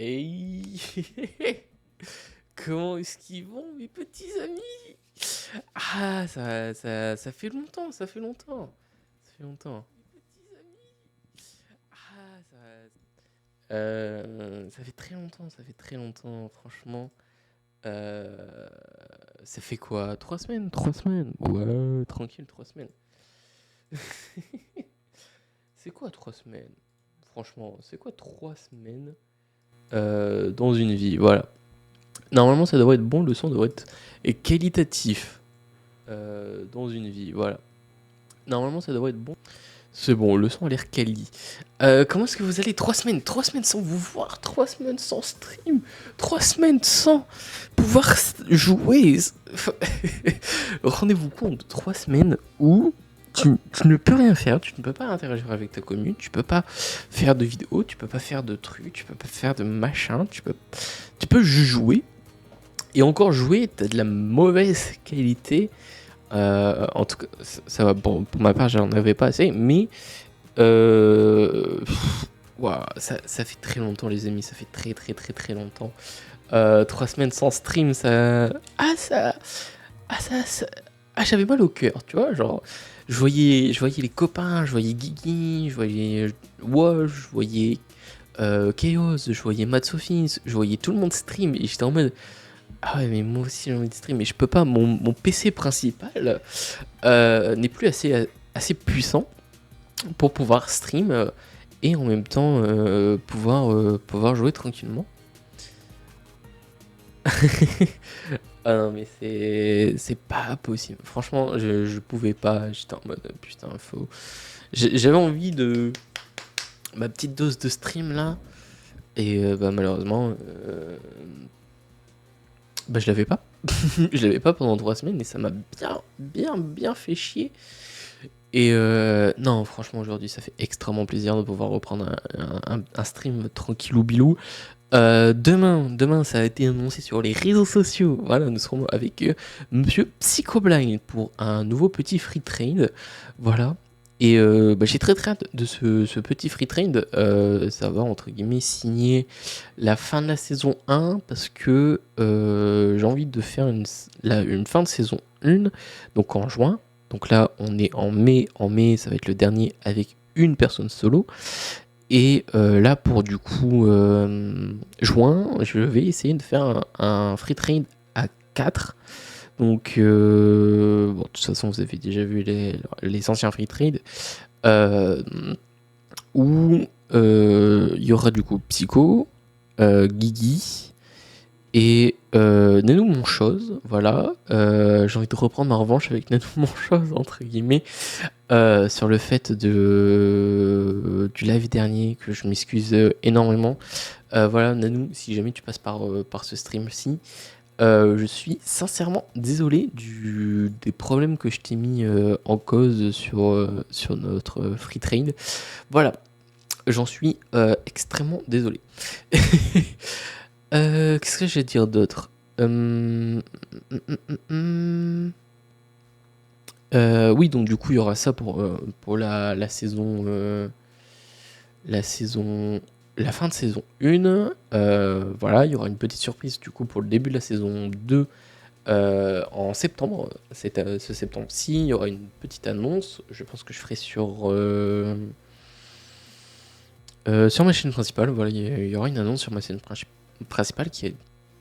Hey, comment est-ce qu'ils vont, mes petits amis? Ah, ça fait longtemps, ça fait longtemps. Ça fait longtemps. Mes petits amis. Ah, ça fait très longtemps, franchement. Euh, Ça fait quoi? 3 semaines? 3 semaines? Ouais, tranquille, 3 semaines. C'est quoi 3 semaines? Franchement, c'est quoi 3 semaines dans une vie? Voilà. Normalement, ça devrait être bon, le son devrait être qualitatif dans une vie, voilà. Normalement, ça devrait être bon. C'est bon, le son a l'air quali. Comment est-ce que vous allez? 3 semaines, 3 semaines sans vous voir, 3 semaines sans stream, 3 semaines sans pouvoir jouer. Rendez-vous compte, 3 semaines où tu ne peux rien faire, tu ne peux pas interagir avec ta commune, tu peux pas faire de vidéos, tu peux pas faire de trucs, tu peux pas faire de machin, tu peux juste jouer. Et encore jouer, t'as de la mauvaise qualité. En tout cas, ça va. Bon, pour ma part, j'en avais pas assez, mais ouah, ça fait très longtemps, les amis. Ça fait très très très très longtemps. 3 semaines sans stream, ça. Ah, j'avais mal au cœur, tu vois. Genre, je voyais les copains, je voyais Guigui, je voyais Wash, je voyais Chaos, je voyais Matsofins, je voyais tout le monde stream et j'étais en mode. Ah ouais, mais moi aussi j'ai envie de stream, mais je peux pas. Mon PC principal n'est plus assez puissant pour pouvoir stream et en même temps pouvoir jouer tranquillement. Ah non, mais c'est pas possible. Franchement, je pouvais pas. J'étais en mode putain, faut. J'avais envie de ma petite dose de stream là, et bah malheureusement. Bah, je l'avais pas. Je l'avais pas pendant 3 semaines et ça m'a bien fait chier. Et non, franchement, aujourd'hui, ça fait extrêmement plaisir de pouvoir reprendre un stream tranquillou bilou. Demain, ça a été annoncé sur les réseaux sociaux. Voilà, nous serons avec Monsieur Psychoblind pour un nouveau petit free trade. Voilà. Et bah, j'ai très hâte de ce petit free trade. Ça va, entre guillemets, signer la fin de la saison 1 parce que j'ai envie de faire une fin de saison 1, donc en juin. Donc là, on est en mai. En mai, ça va être le dernier avec une personne solo. Et là, pour du coup juin, je vais essayer de faire un free trade à 4. Donc, bon, de toute façon, vous avez déjà vu les anciens free trades. Où il y aura du coup Psycho, Guigui et Nanou Monchose. Voilà. J'ai envie de reprendre ma revanche avec Nanou Monchose, entre guillemets. Sur le fait du live dernier, que je m'excuse énormément. Voilà, Nanou, si jamais tu passes par ce stream-ci, je suis sincèrement désolé des problèmes que je t'ai mis en cause sur notre free trade. Voilà, j'en suis extrêmement désolé. Qu'est-ce que je vais dire d'autre? Oui, donc du coup, il y aura ça pour la saison, la fin de saison 1. Voilà, il y aura une petite surprise du coup pour le début de la saison 2 en septembre. Ce septembre-ci, il y aura une petite annonce. Je pense que je ferai sur ma chaîne principale. Voilà, il y aura une annonce sur ma chaîne principale qui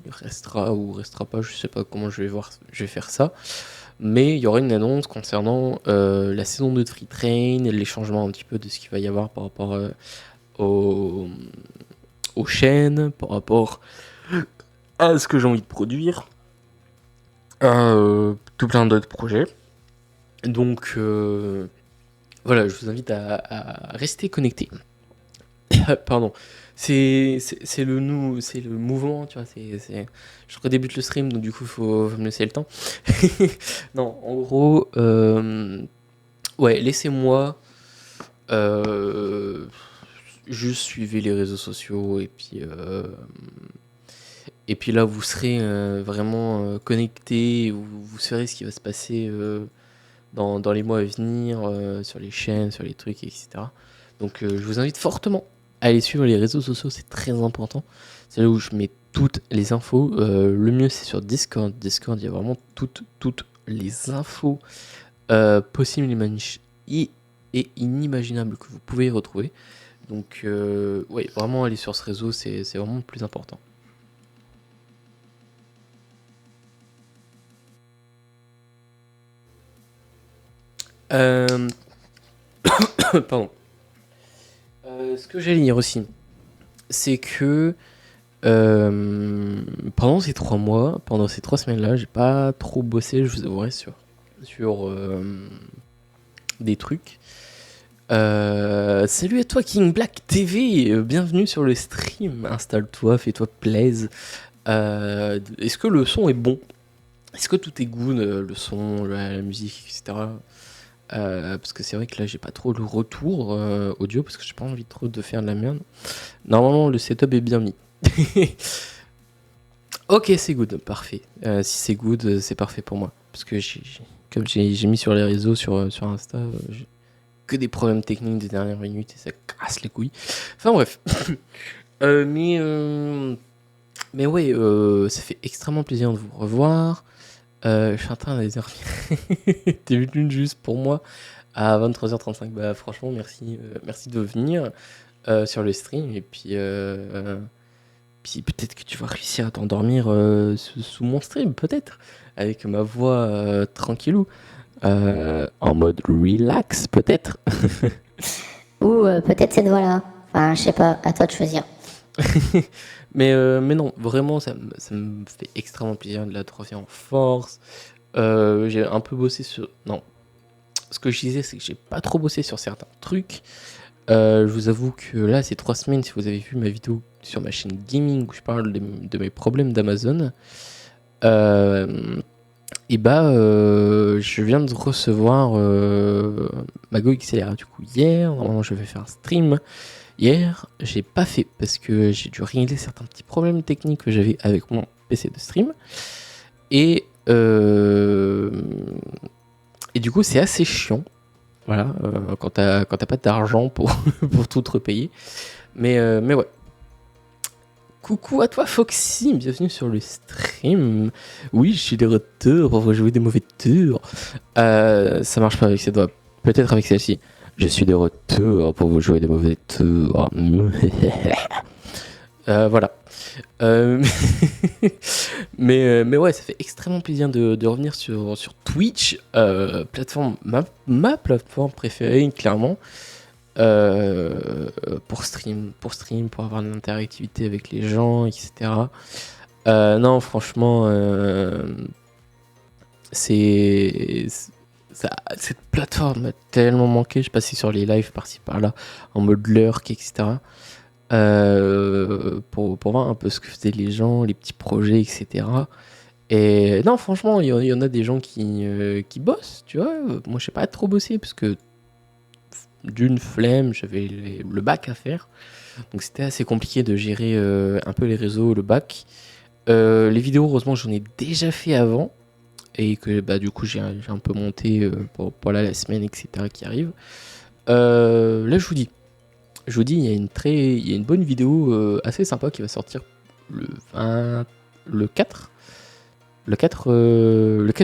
restera ou restera pas. Je sais pas comment je vais faire ça. Mais il y aura une annonce concernant la saison 2 de Free Train, les changements un petit peu de ce qu'il va y avoir par rapport aux chaînes, par rapport à ce que j'ai envie de produire, tout plein d'autres projets. Donc voilà, je vous invite à rester connecté. Pardon. C'est le mouvement, tu vois. Je redébute le stream, donc du coup, faut me laisser le temps. Non, en gros, ouais, laissez-moi. Juste suivez les réseaux sociaux et puis là, vous serez vraiment connecté. Vous saurez ce qui va se passer dans les mois à venir sur les chaînes, sur les trucs, etc. Donc, je vous invite fortement Allez suivre les réseaux sociaux, c'est très important. C'est là où je mets toutes les infos. Le mieux, c'est sur Discord. Discord, il y a vraiment toutes les infos possibles et inimaginables que vous pouvez y retrouver. Donc, ouais, vraiment aller sur ce réseau, c'est vraiment le plus important. Euh, Pardon. Ce que j'allais dire aussi, c'est que pendant ces 3 mois, pendant ces 3 semaines-là, j'ai pas trop bossé, je vous avouerai, sur des trucs. Salut à toi King Black TV, bienvenue sur le stream, installe-toi, fais-toi plaise. Est-ce que le son est bon? Est-ce que tout est good, le son, la musique, etc. Parce que c'est vrai que là j'ai pas trop le retour audio parce que j'ai pas envie trop de faire de la merde. Normalement le setup est bien mis. Ok, c'est good, parfait. Si c'est good, c'est parfait pour moi. Parce que comme j'ai mis sur les réseaux, sur Insta, j'ai que des problèmes techniques des dernières minutes et ça casse les couilles. Enfin bref. Mais ouais, ça fait extrêmement plaisir de vous revoir. Je suis en train d'aller dormir. T'es venu juste pour moi à 23h35. Bah franchement, merci de venir sur le stream. Et puis peut-être que tu vas réussir à t'endormir sous mon stream, peut-être. Avec ma voix tranquillou. En mode relax, peut-être. Ou peut-être cette voix-là. Enfin, je sais pas, à toi de choisir. mais non, vraiment, ça me fait extrêmement plaisir de la trouver en force. J'ai un peu bossé sur... Non, ce que je disais, c'est que j'ai pas trop bossé sur certains trucs. Je vous avoue que là, ces 3 semaines, si vous avez vu ma vidéo sur ma chaîne gaming où je parle de mes problèmes d'Amazon, et je viens de recevoir ma Go XLR du coup hier. Normalement, je vais faire un stream. Hier, j'ai pas fait parce que j'ai dû régler certains petits problèmes techniques que j'avais avec mon PC de stream. Et du coup, c'est assez chiant. Voilà, quand t'as pas d'argent pour, pour tout te repayer. Mais ouais. Coucou à toi Foxy, bienvenue sur le stream. Oui, je suis de retour pour jouer des mauvais tours. Ça marche pas avec cette voix, peut-être avec celle-ci. Je suis de retour pour vous jouer des mauvais tours. Voilà. Mais ouais, ça fait extrêmement plaisir de revenir sur Twitch, plateforme, ma plateforme préférée, clairement. Pour pour avoir de l'interactivité avec les gens, etc. Non, franchement, cette plateforme m'a tellement manqué. Je passais sur les lives par-ci par-là, en mode lurk, etc. Pour voir un peu ce que faisaient les gens, les petits projets, etc. Et non, franchement, il y en a des gens qui bossent, tu vois. Moi, je sais pas trop bosser parce que d'une flemme, j'avais le bac à faire. Donc c'était assez compliqué de gérer un peu les réseaux, le bac. Les vidéos, heureusement, j'en ai déjà fait avant. Et que du coup, j'ai un peu monté pour la semaine, etc. qui arrive. Là, je vous dis, il y a une bonne vidéo assez sympa qui va sortir le 4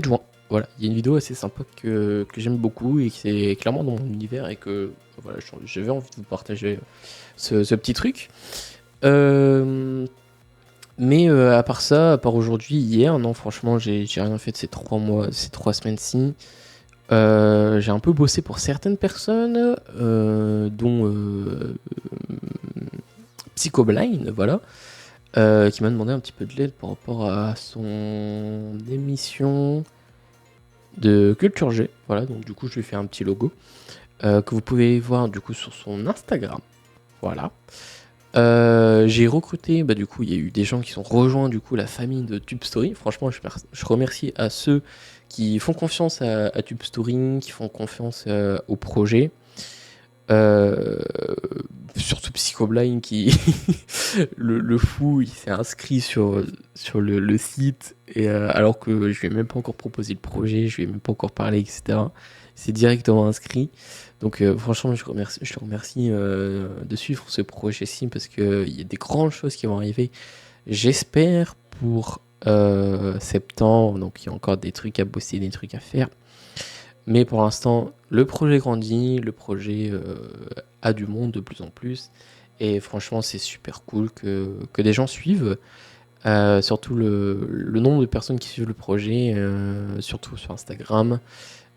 juin. Voilà, il y a une vidéo assez sympa que j'aime beaucoup et qui est clairement dans mon univers et que voilà, j'avais envie de vous partager ce petit truc. Mais à part ça, à part aujourd'hui, hier, non, franchement, j'ai rien fait de ces 3 semaines-ci. J'ai un peu bossé pour certaines personnes, dont Psychoblind, voilà, qui m'a demandé un petit peu de l'aide par rapport à son émission de Culture G. Voilà, donc du coup, je lui ai fait un petit logo que vous pouvez voir du coup sur son Instagram. Voilà. J'ai recruté, du coup, il y a eu des gens qui sont rejoints du coup la famille de Tube Story. Franchement, je remercie à ceux qui font confiance à Tube Story, qui font confiance au projet. Surtout Psychoblind qui le fou, il s'est inscrit sur le site et alors que je lui ai même pas encore proposé le projet, je lui ai même pas encore parlé, etc. Il c'est directement inscrit. Donc franchement, je te remercie de suivre ce projet-ci parce qu'il y a des grandes choses qui vont arriver. J'espère pour septembre, donc il y a encore des trucs à bosser, des trucs à faire. Mais pour l'instant, le projet grandit, le projet a du monde de plus en plus. Et franchement, c'est super cool que des gens suivent. Surtout le nombre de personnes qui suivent le projet, surtout sur Instagram.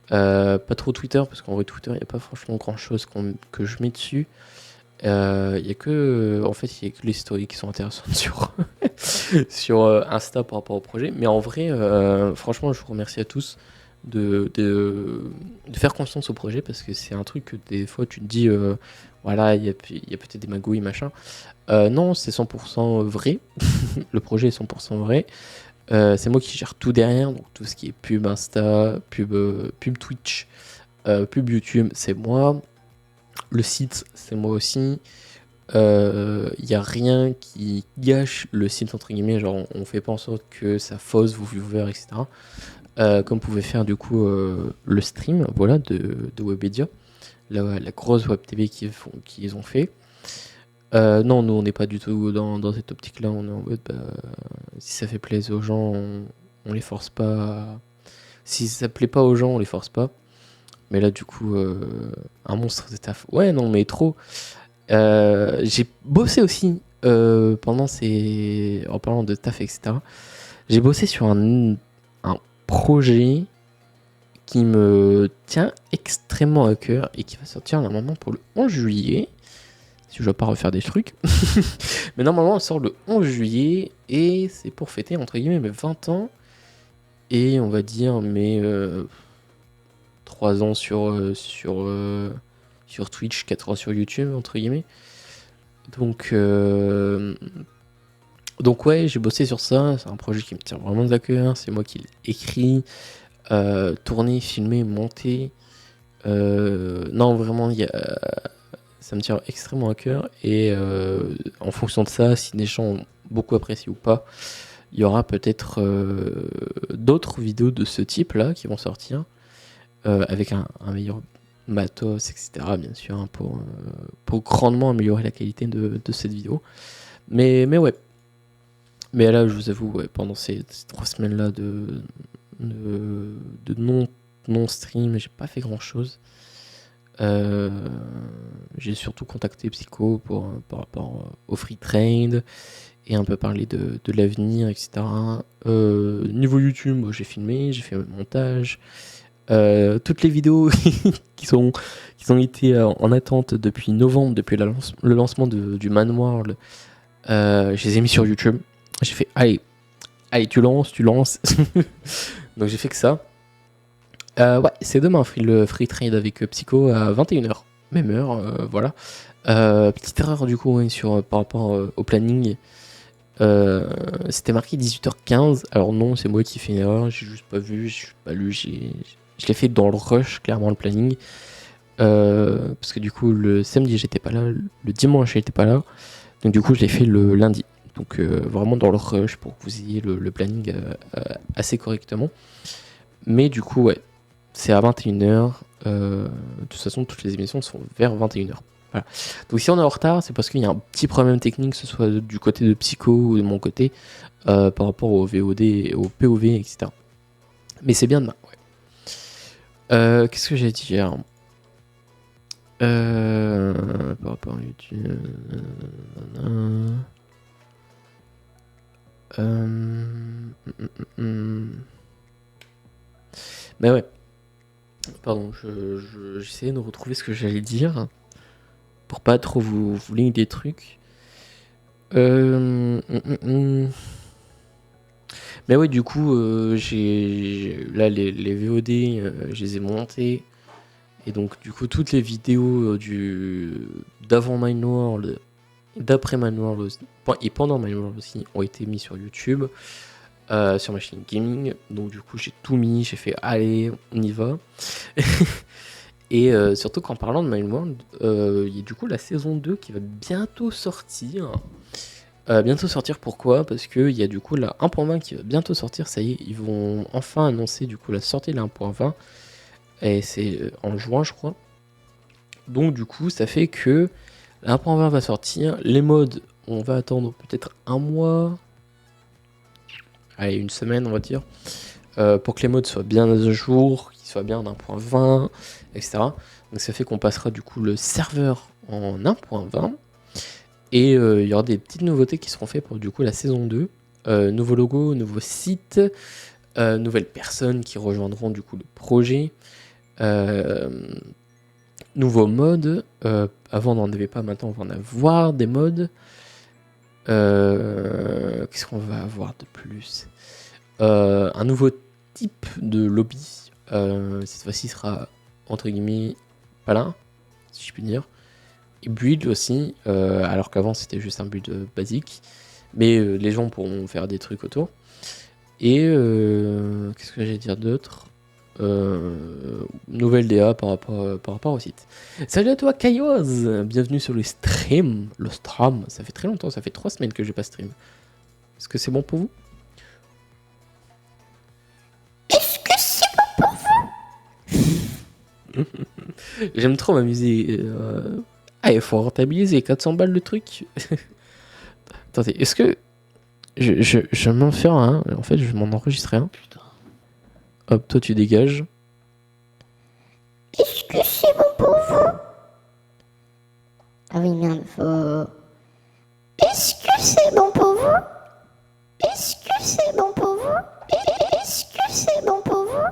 Pas trop Twitter, parce qu'en vrai, Twitter, il n'y a pas franchement grand chose que je mets dessus. Il y a que, en fait, il y a que les stories qui sont intéressantes sur Insta par rapport au projet. Mais en vrai, franchement, je vous remercie à tous de faire confiance au projet parce que c'est un truc que des fois tu te dis, voilà, il y a peut-être des magouilles, machin. Non, c'est 100% vrai. Le projet est 100% vrai. C'est moi qui gère tout derrière, donc tout ce qui est pub Insta, pub Twitch, pub YouTube, c'est moi. Le site, c'est moi aussi. Il n'y a rien qui gâche le site, entre guillemets, genre on fait pas en sorte que ça fausse vos viewers, etc. Comme pouvait faire du coup le stream, voilà, de Webedia, la grosse web TV qu'ils ont fait. Non, nous on n'est pas du tout dans cette optique-là, on est en mode si ça fait plaisir aux gens, on les force pas. Si ça plaît pas aux gens, on les force pas. Mais là, du coup, un monstre de taf. Ouais, non, mais trop. J'ai bossé aussi pendant ces. En parlant de taf, etc. J'ai bossé sur un projet qui me tient extrêmement à cœur et qui va sortir normalement pour le 11 juillet. Si je dois pas refaire des trucs. Mais normalement, elle sort le 11 juillet et c'est pour fêter, entre guillemets, mes 20 ans. Et on va dire mes 3 ans sur Twitch, 4 ans sur YouTube, entre guillemets. Donc ouais, j'ai bossé sur ça. C'est un projet qui me tient vraiment de cœur. C'est moi qui l'ai écrit, tourné, filmé, monté. Non, vraiment, ça me tient extrêmement à cœur. Et en fonction de ça, si des gens ont beaucoup apprécié ou pas, il y aura peut-être d'autres vidéos de ce type-là qui vont sortir. Avec un meilleur matos, etc. bien sûr, hein, pour grandement améliorer la qualité de cette vidéo. Mais ouais. Mais là, je vous avoue, ouais, pendant ces 3 semaines-là de non-stream, j'ai pas fait grand-chose. J'ai surtout contacté Psycho par rapport au free trade et un peu parlé de l'avenir, etc. Niveau YouTube, j'ai filmé, j'ai fait le montage. Toutes les vidéos qui ont été en attente depuis novembre, depuis le lancement du Man World, je les ai mis sur YouTube. J'ai fait allez, tu lances. Donc j'ai fait que ça. Ouais, c'est demain le free trade avec Psycho à 21h. Même heure, voilà. Petite erreur du coup par rapport au planning. C'était marqué 18h15. Alors non, c'est moi qui fais une erreur. J'ai juste pas vu, j'ai pas lu, je l'ai fait dans le rush, clairement, le planning. Parce que du coup, le samedi, j'étais pas là. Le dimanche, j'étais pas là. Donc du coup, je l'ai fait le lundi. Donc vraiment dans le rush pour que vous ayez le planning assez correctement. Mais du coup, ouais, c'est à 21h. De toute façon, toutes les émissions sont vers 21h. Voilà. Donc si on est en retard, c'est parce qu'il y a un petit problème technique, que ce soit du côté de Psycho ou de mon côté, par rapport au VOD, et au POV, etc. Mais c'est bien demain, ouais. Qu'est-ce que j'ai dit hier par rapport à YouTube. Mais ouais. Pardon, j'essayais de retrouver ce que j'allais dire pour pas trop vous lire des trucs. Mais ouais, du coup, j'ai là les VOD, je les ai montés. Et donc, du coup, toutes les vidéos d'avant Mineworld, d'après Mineworld aussi, et pendant Mineworld aussi, ont été mis sur YouTube, sur ma chaîne gaming. Donc, du coup, j'ai tout mis, j'ai fait allez, on y va. Et surtout qu'en parlant de Mineworld, il y a du coup la saison 2 qui va bientôt sortir. Pourquoi ? Parce qu'il y a du coup la 1.20 qui va bientôt sortir, ça y est, ils vont enfin annoncer du coup la sortie de la 1.20. et c'est en juin, je crois. Donc du coup, ça fait que la 1.20 va sortir. Les mods, on va attendre peut-être un mois, allez, une semaine, on va dire, pour que les mods soient bien à jour, qu'ils soient bien en 1.20, etc. Donc ça fait qu'on passera du coup le serveur en 1.20. Et il y aura des petites nouveautés qui seront faites pour du coup la saison 2. Nouveau logo, nouveau site, nouvelles personnes qui rejoindront du coup le projet. Nouveau mode. Avant on n'en avait pas, maintenant on va en avoir des modes. Qu'est-ce qu'on va avoir de plus? Un nouveau type de lobby. Cette fois-ci sera entre guillemets palin, si je puis dire. Et build aussi, alors qu'avant c'était juste un build basique. Mais les gens pourront faire des trucs autour. Et qu'est-ce que j'allais dire d'autre? Nouvelle DA par rapport au site. Salut à toi Kaioz, bienvenue sur le stream. Le stream, ça fait très longtemps, ça fait 3 semaines que j'ai pas stream. Est-ce que c'est bon pour vous? Est-ce que c'est bon pour vous? J'aime trop m'amuser. Ah, il faut rentabiliser 400 balles le truc. Attendez, est-ce que je vais m'en faire un? En fait, je vais m'en enregistrer un. Putain. Hop, toi tu dégages. Est-ce que c'est bon pour vous? Ah oui, merde, faut... Est-ce que c'est bon pour vous? Est-ce que c'est bon pour vous? Est-ce que c'est bon pour vous?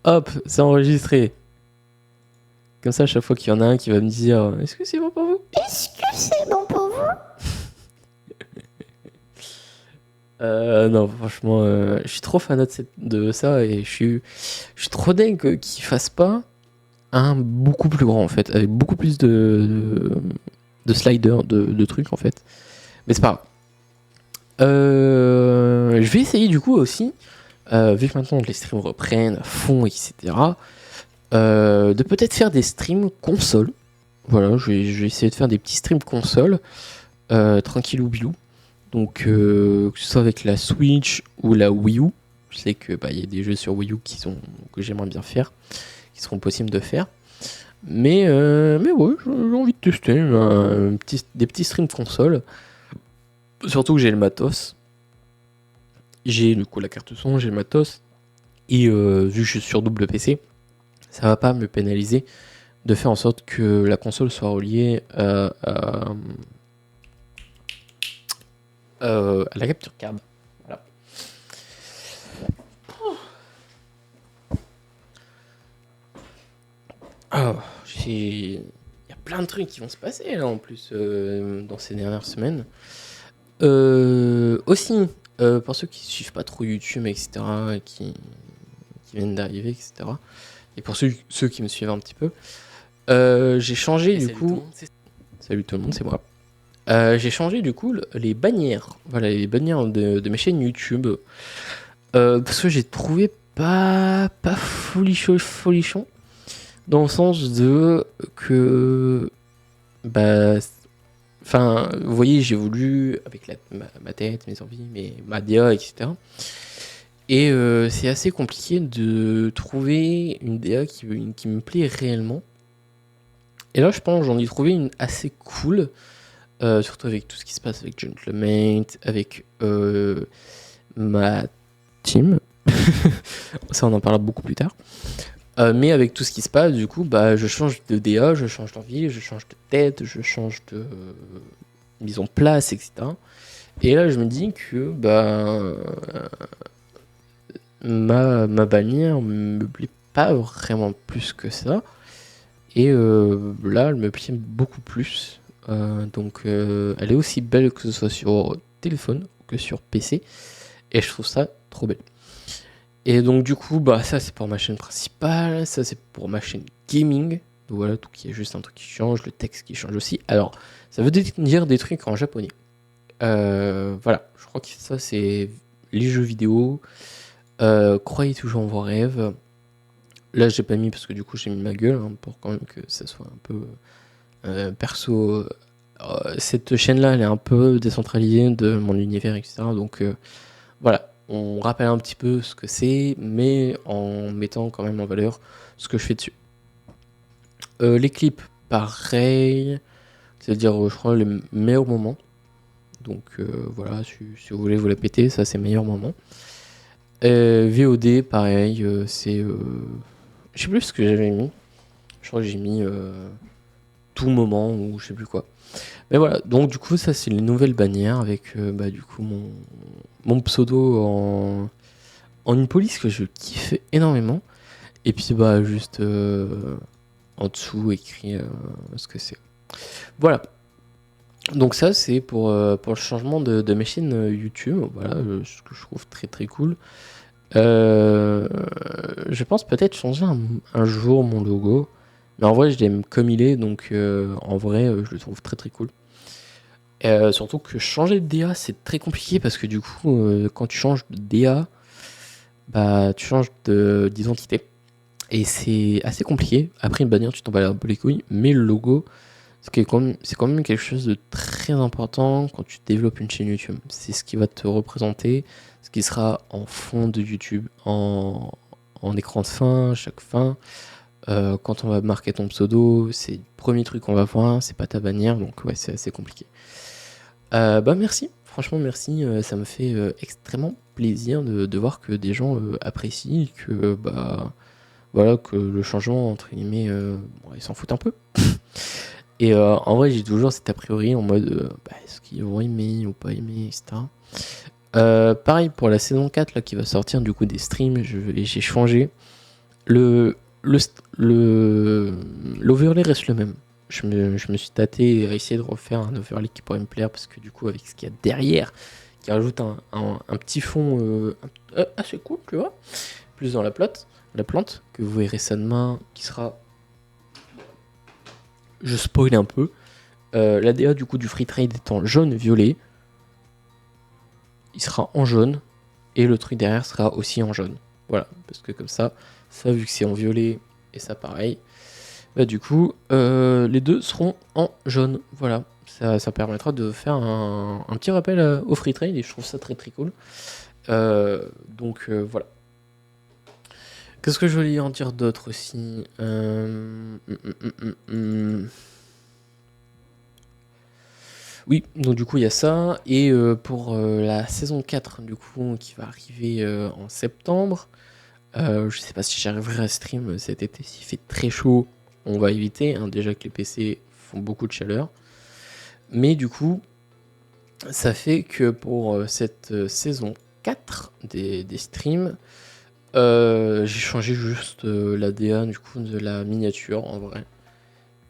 Hop, c'est enregistré. Comme ça, à chaque fois qu'il y en a un qui va me dire est-ce que c'est bon pour vous? Est-ce que c'est bon pour vous? Non, franchement, je suis trop fan de ça et je suis trop dingue qu'ils fassent pas un beaucoup plus grand en fait, avec beaucoup plus de sliders, de trucs en fait. Mais c'est pas grave. Je vais essayer du coup aussi, vu que maintenant les streams reprennent à fond, etc., de peut-être faire des streams console. Voilà, je vais essayer de faire des petits streams console, tranquillou bilou. Donc que ce soit avec la Switch ou la Wii U, je sais que y a des jeux sur Wii U que j'aimerais bien faire, qui seront possibles de faire. Mais ouais, j'ai envie de tester des petits streams console. Surtout que j'ai le matos. J'ai du coup la carte son, j'ai le matos. Et vu que je suis sur double PC, ça va pas me pénaliser de faire en sorte que la console soit reliée à la capture card. Voilà. Alors, il y a plein de trucs qui vont se passer là en plus dans ces dernières semaines. Aussi, pour ceux qui suivent pas trop YouTube, etc., et qui viennent d'arriver, etc., et pour ceux qui me suivent un petit peu, j'ai changé du coup. Salut tout le monde, c'est moi. J'ai changé du coup les bannières. Voilà, les bannières de mes chaînes YouTube. Parce que j'ai trouvé pas folichon. Dans le sens de que. Enfin, vous voyez, j'ai voulu, avec ma tête, mes envies, ma DA, etc. Et c'est assez compliqué de trouver une DA qui me plaît réellement. Et là, je pense que j'en ai trouvé une assez cool. Surtout avec tout ce qui se passe avec Gentlemate, avec ma team. Ça, on en parlera beaucoup plus tard. Mais avec tout ce qui se passe, du coup, je change de DA, je change d'envie, je change de tête, je change de mise en place, etc. Et là, je me dis que ma bannière me plaît pas vraiment plus que ça. Et là, elle me plaît beaucoup plus. Donc elle est aussi belle que ce soit sur téléphone que sur PC. Et je trouve ça trop belle. Et donc du coup, ça c'est pour ma chaîne principale, ça c'est pour ma chaîne gaming. Donc voilà, tout qui est juste un truc qui change, le texte qui change aussi. Alors, ça veut dire des trucs en japonais. Voilà, je crois que ça c'est les jeux vidéo. Croyez toujours en vos rêves. Là j'ai pas mis parce que du coup j'ai mis ma gueule pour quand même que ça soit un peu perso. Cette chaîne là elle est un peu décentralisée de mon univers, etc. Donc voilà, on rappelle un petit peu ce que c'est, mais en mettant quand même en valeur ce que je fais dessus. Les clips, pareil, c'est-à-dire, je crois, les meilleurs moments. Donc voilà, si vous voulez vous la péter, ça c'est meilleur moment. VOD, pareil, c'est. Je sais plus ce que j'avais mis. Je crois que j'ai mis tout moment ou je sais plus quoi. Mais voilà, donc du coup, ça c'est les nouvelles bannières avec du coup mon pseudo en une police que je kiffe énormément. Et puis juste en dessous écrit ce que c'est. Voilà. Donc ça c'est pour le changement de mes chaînes YouTube. Voilà, ce que je trouve très très cool. Je pense peut-être changer un jour mon logo. Mais en vrai, je l'aime comme il est, donc en vrai, je le trouve très très cool. Surtout que changer de DA, c'est très compliqué parce que du coup, quand tu changes de DA, tu changes d'identité. Et c'est assez compliqué. Après, une bannière, tu t'en bats les couilles, mais le logo, c'est quand même quelque chose de très important quand tu développes une chaîne YouTube. C'est ce qui va te représenter, ce qui sera en fond de YouTube, en écran de fin, chaque fin. Quand on va marquer ton pseudo, c'est le premier truc qu'on va voir, c'est pas ta bannière, donc ouais, c'est assez compliqué. Merci, franchement merci, ça me fait extrêmement plaisir de voir que des gens apprécient, que voilà, que le changement entre guillemets, ils s'en foutent un peu. Et en vrai, j'ai toujours cet a priori en mode est-ce qu'ils vont aimer ou pas aimer, etc. Pareil pour la saison 4 là, qui va sortir du coup des streams, j'ai changé. L'overlay reste le même. Je me suis tâté à essayer de refaire un overlay qui pourrait me plaire parce que du coup, avec ce qu'il y a derrière, qui rajoute un petit fond assez cool, tu vois, plus dans la plante que vous verrez ça demain, qui sera. Je spoil un peu. La DA du coup du free trade étant jaune-violet, il sera en jaune et le truc derrière sera aussi en jaune. Voilà, parce que comme ça vu que c'est en violet et ça pareil, du coup les deux seront en jaune. Voilà, ça permettra de faire un petit rappel au free trade et je trouve ça très très cool. Donc voilà. Qu'est-ce que je voulais en dire d'autre aussi Oui, donc du coup il y a ça. Et pour la saison 4 du coup qui va arriver en septembre, je sais pas si j'arriverai à stream cet été. S'il fait très chaud, on va éviter, hein, déjà que les PC font beaucoup de chaleur. Mais du coup, ça fait que pour cette saison 4 des streams, j'ai changé juste la DA du coup de la miniature en vrai,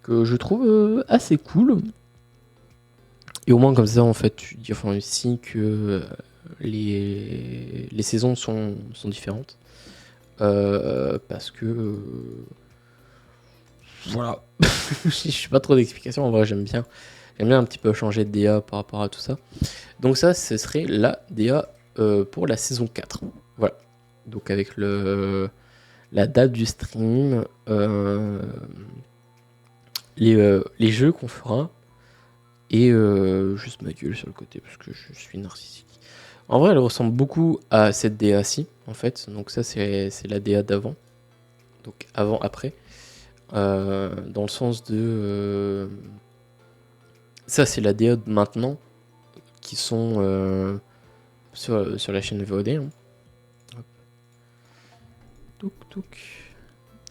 que je trouve assez cool. Et au moins comme ça en fait tu dis enfin aussi que les saisons sont différentes. Parce que voilà. Je suis pas trop d'explications en vrai, j'aime bien un petit peu changer de DA par rapport à tout ça. Donc ça ce serait la DA pour la saison 4. Voilà. Donc avec la date du stream, les jeux qu'on fera et juste ma gueule sur le côté parce que je suis narcissique. En vrai, elle ressemble beaucoup à cette DA-ci, en fait. Donc ça, c'est la DA d'avant. Donc avant-après. Dans le sens de... ça, c'est la DA de maintenant, qui sont sur la chaîne VOD. Hein. Touk, touk.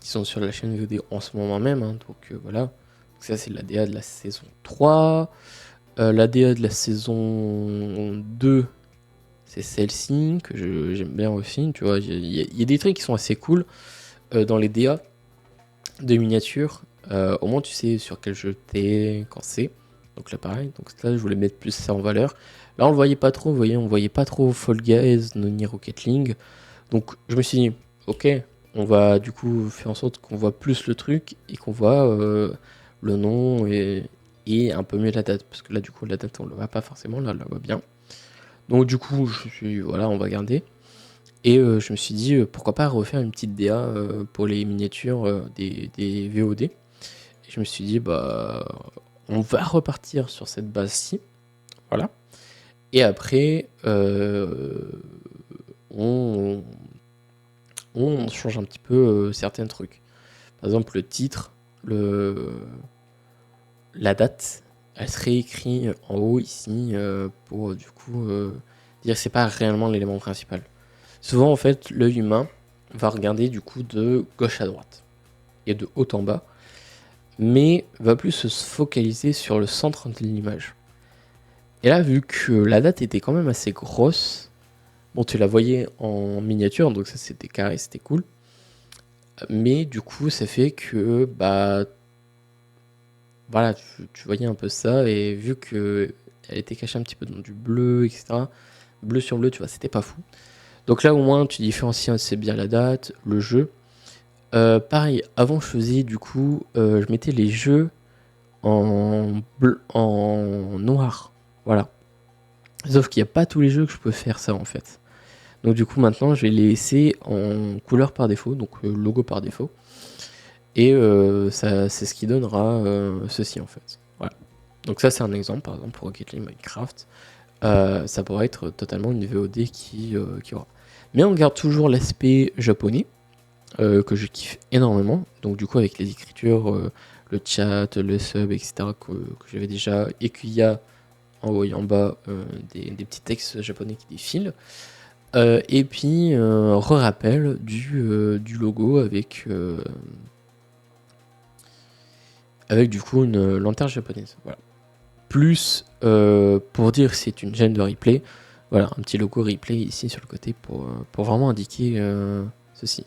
Qui sont sur la chaîne VOD en ce moment même. Hein. Donc voilà. Donc, ça, c'est la DA de la saison 3. La DA de la saison 2... c'est celle-ci que j'aime bien aussi, tu vois, il y a des trucs qui sont assez cool dans les DA de miniatures. Au moins tu sais sur quel jeu t'es, quand c'est. Donc là pareil, donc là je voulais mettre plus ça en valeur. Là on le voyait pas trop, vous voyez, on voyait pas trop Fall Guys, Noni Rocket League. Donc je me suis dit, ok, on va du coup faire en sorte qu'on voit plus le truc et qu'on voit le nom et un peu mieux la date. Parce que là du coup la date on le voit pas forcément, là on la voit bien. Donc du coup, voilà, on va garder. Et je me suis dit, pourquoi pas refaire une petite DA pour les miniatures des VOD. Et je me suis dit, on va repartir sur cette base-ci. Voilà. Et après, on, on change un petit peu certains trucs. Par exemple, le titre, la date, elle serait écrite en haut ici pour du coup dire que c'est pas réellement l'élément principal. Souvent, en fait, l'œil humain va regarder du coup de gauche à droite et de haut en bas, mais va plus se focaliser sur le centre de l'image. Et là, vu que la date était quand même assez grosse, bon, tu la voyais en miniature, donc ça c'était carré, c'était cool. Mais du coup, ça fait que, bah, voilà, tu voyais un peu ça, et vu que elle était cachée un petit peu dans du bleu, etc., bleu sur bleu, tu vois, c'était pas fou. Donc là, au moins, tu différencies assez bien la date, le jeu. Pareil, avant, je faisais du coup, je mettais les jeux en noir. Voilà. Sauf qu'il n'y a pas tous les jeux que je peux faire ça en fait. Donc du coup maintenant je vais les laisser en couleur par défaut, donc logo par défaut. Et ça, c'est ce qui donnera ceci en fait. Voilà. Donc ça c'est un exemple, par exemple pour Rocket League Minecraft. Ça pourrait être totalement une VOD qui aura. Mais on garde toujours l'aspect japonais, que je kiffe énormément. Donc du coup avec les écritures, le chat, le sub, etc. que j'avais déjà, et qu'il y a en haut et en bas des petits textes japonais qui défilent. Et puis re-rappel du logo avec du coup une lanterne japonaise. Voilà. Plus pour dire que c'est une chaîne de replay, voilà, un petit logo replay ici sur le côté pour vraiment indiquer ceci.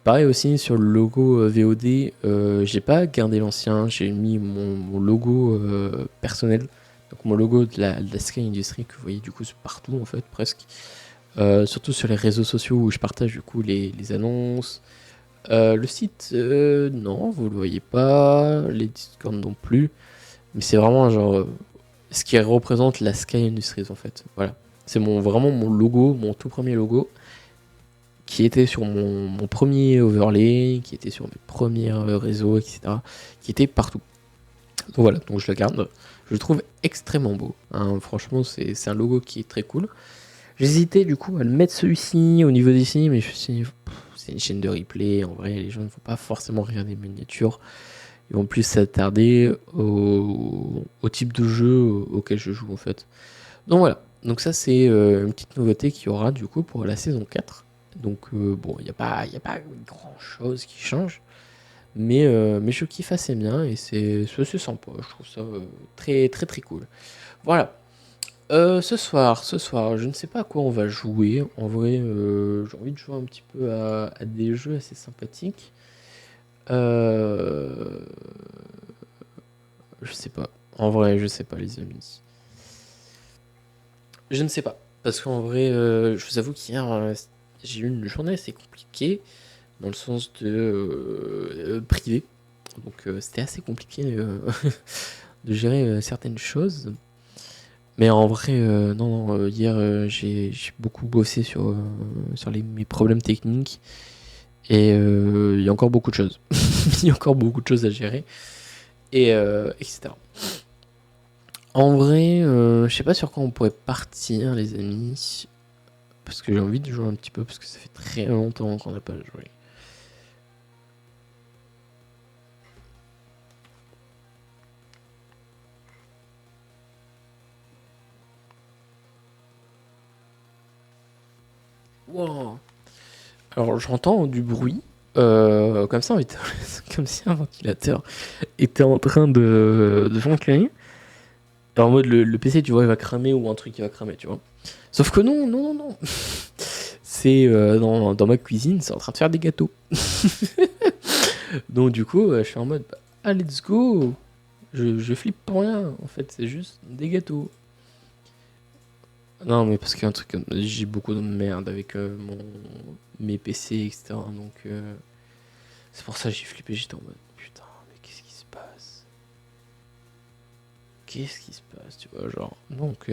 Pareil aussi sur le logo VOD, j'ai pas gardé l'ancien, j'ai mis mon logo personnel, donc mon logo de la Sky Industry que vous voyez du coup partout en fait presque, surtout sur les réseaux sociaux où je partage du coup les annonces. Le site, non, vous le voyez pas, les Discord non plus, mais c'est vraiment genre ce qui représente la Sky Industries en fait. Voilà, c'est vraiment mon logo, mon tout premier logo, qui était sur mon premier overlay, qui était sur mes premiers réseaux, etc., qui était partout. Donc voilà, donc je le garde. Je le trouve extrêmement beau. Hein. Franchement, c'est un logo qui est très cool. J'hésitais du coup à le mettre celui-ci au niveau d'ici, mais je me suis dit, c'est une chaîne de replay. En vrai, les gens ne vont pas forcément regarder les miniatures. Ils vont plus s'attarder au type de jeu auquel je joue en fait. Donc voilà, donc ça c'est une petite nouveauté qu'il y aura du coup pour la saison 4. Donc bon, il n'y a pas grand chose qui change, mais je kiffe assez bien et c'est sympa, je trouve ça très très très cool. Voilà. Ce soir, je ne sais pas à quoi on va jouer. En vrai, j'ai envie de jouer un petit peu à des jeux assez sympathiques. Euh, je sais pas. En vrai, je sais pas, les amis. Je ne sais pas. Parce qu'en vrai, je vous avoue qu'hier, j'ai eu une journée assez compliquée, dans le sens de privé. Donc c'était assez compliqué de gérer certaines choses. Mais en vrai, non, hier, j'ai beaucoup bossé sur mes problèmes techniques. Et il y a encore beaucoup de choses. Il y a encore beaucoup de choses à gérer. Et etc. En vrai, je sais pas sur quoi on pourrait partir, les amis. Parce que j'ai envie de jouer un petit peu, parce que ça fait très longtemps qu'on n'a pas joué. Wow. Alors j'entends du bruit, comme ça, comme si un ventilateur était en train de fonctionner. En mode le PC, tu vois, il va cramer ou un truc qui va cramer, tu vois. Sauf que non, non, non, non. C'est dans ma cuisine, c'est en train de faire des gâteaux. Donc du coup, je suis en mode, ah let's go. Je flippe pour rien, en fait, c'est juste des gâteaux. Non, mais parce qu'il y a un truc, j'ai beaucoup de merde avec mes PC, etc. Donc c'est pour ça que j'ai flippé, j'étais en mode, putain, mais qu'est-ce qui se passe? Qu'est-ce qui se passe, tu vois, genre. Donc,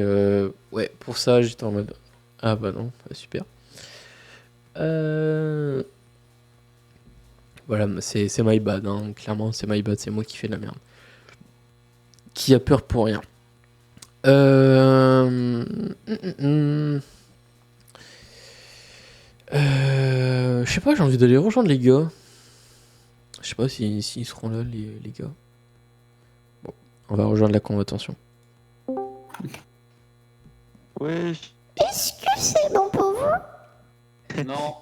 ouais, pour ça, j'étais en mode, ah bah non, super. Voilà, c'est my bad, hein. Clairement, c'est my bad, c'est moi qui fais de la merde. Qui a peur pour rien. Je sais pas, j'ai envie d'aller rejoindre les gars. Je sais pas s'ils seront là, les gars. Bon, on va rejoindre la convocation. Wesh. Est-ce que c'est bon pour vous? Non,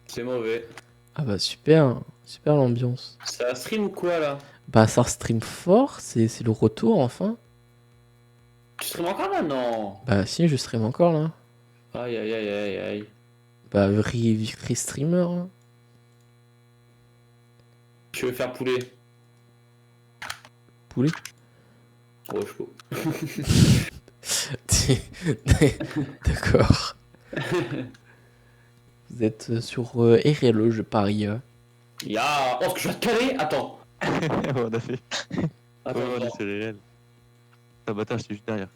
c'est mauvais. Ah bah super, super l'ambiance. Ça stream ou quoi là? Bah ça stream fort, c'est le retour enfin. Tu stream encore là? Non. Bah si, je stream encore là. Aïe aïe aïe aïe aïe. Bah free streamer. Hein. Tu veux faire poulet? Poulet. Oh, je peux. D'accord. Vous êtes sur RLE, je parie. Ya. Oh, est-ce que je vais te caler? Attends. On a fait. Attends, Ouais, attends. c'est réel. Ta bâtard, j'étais juste derrière.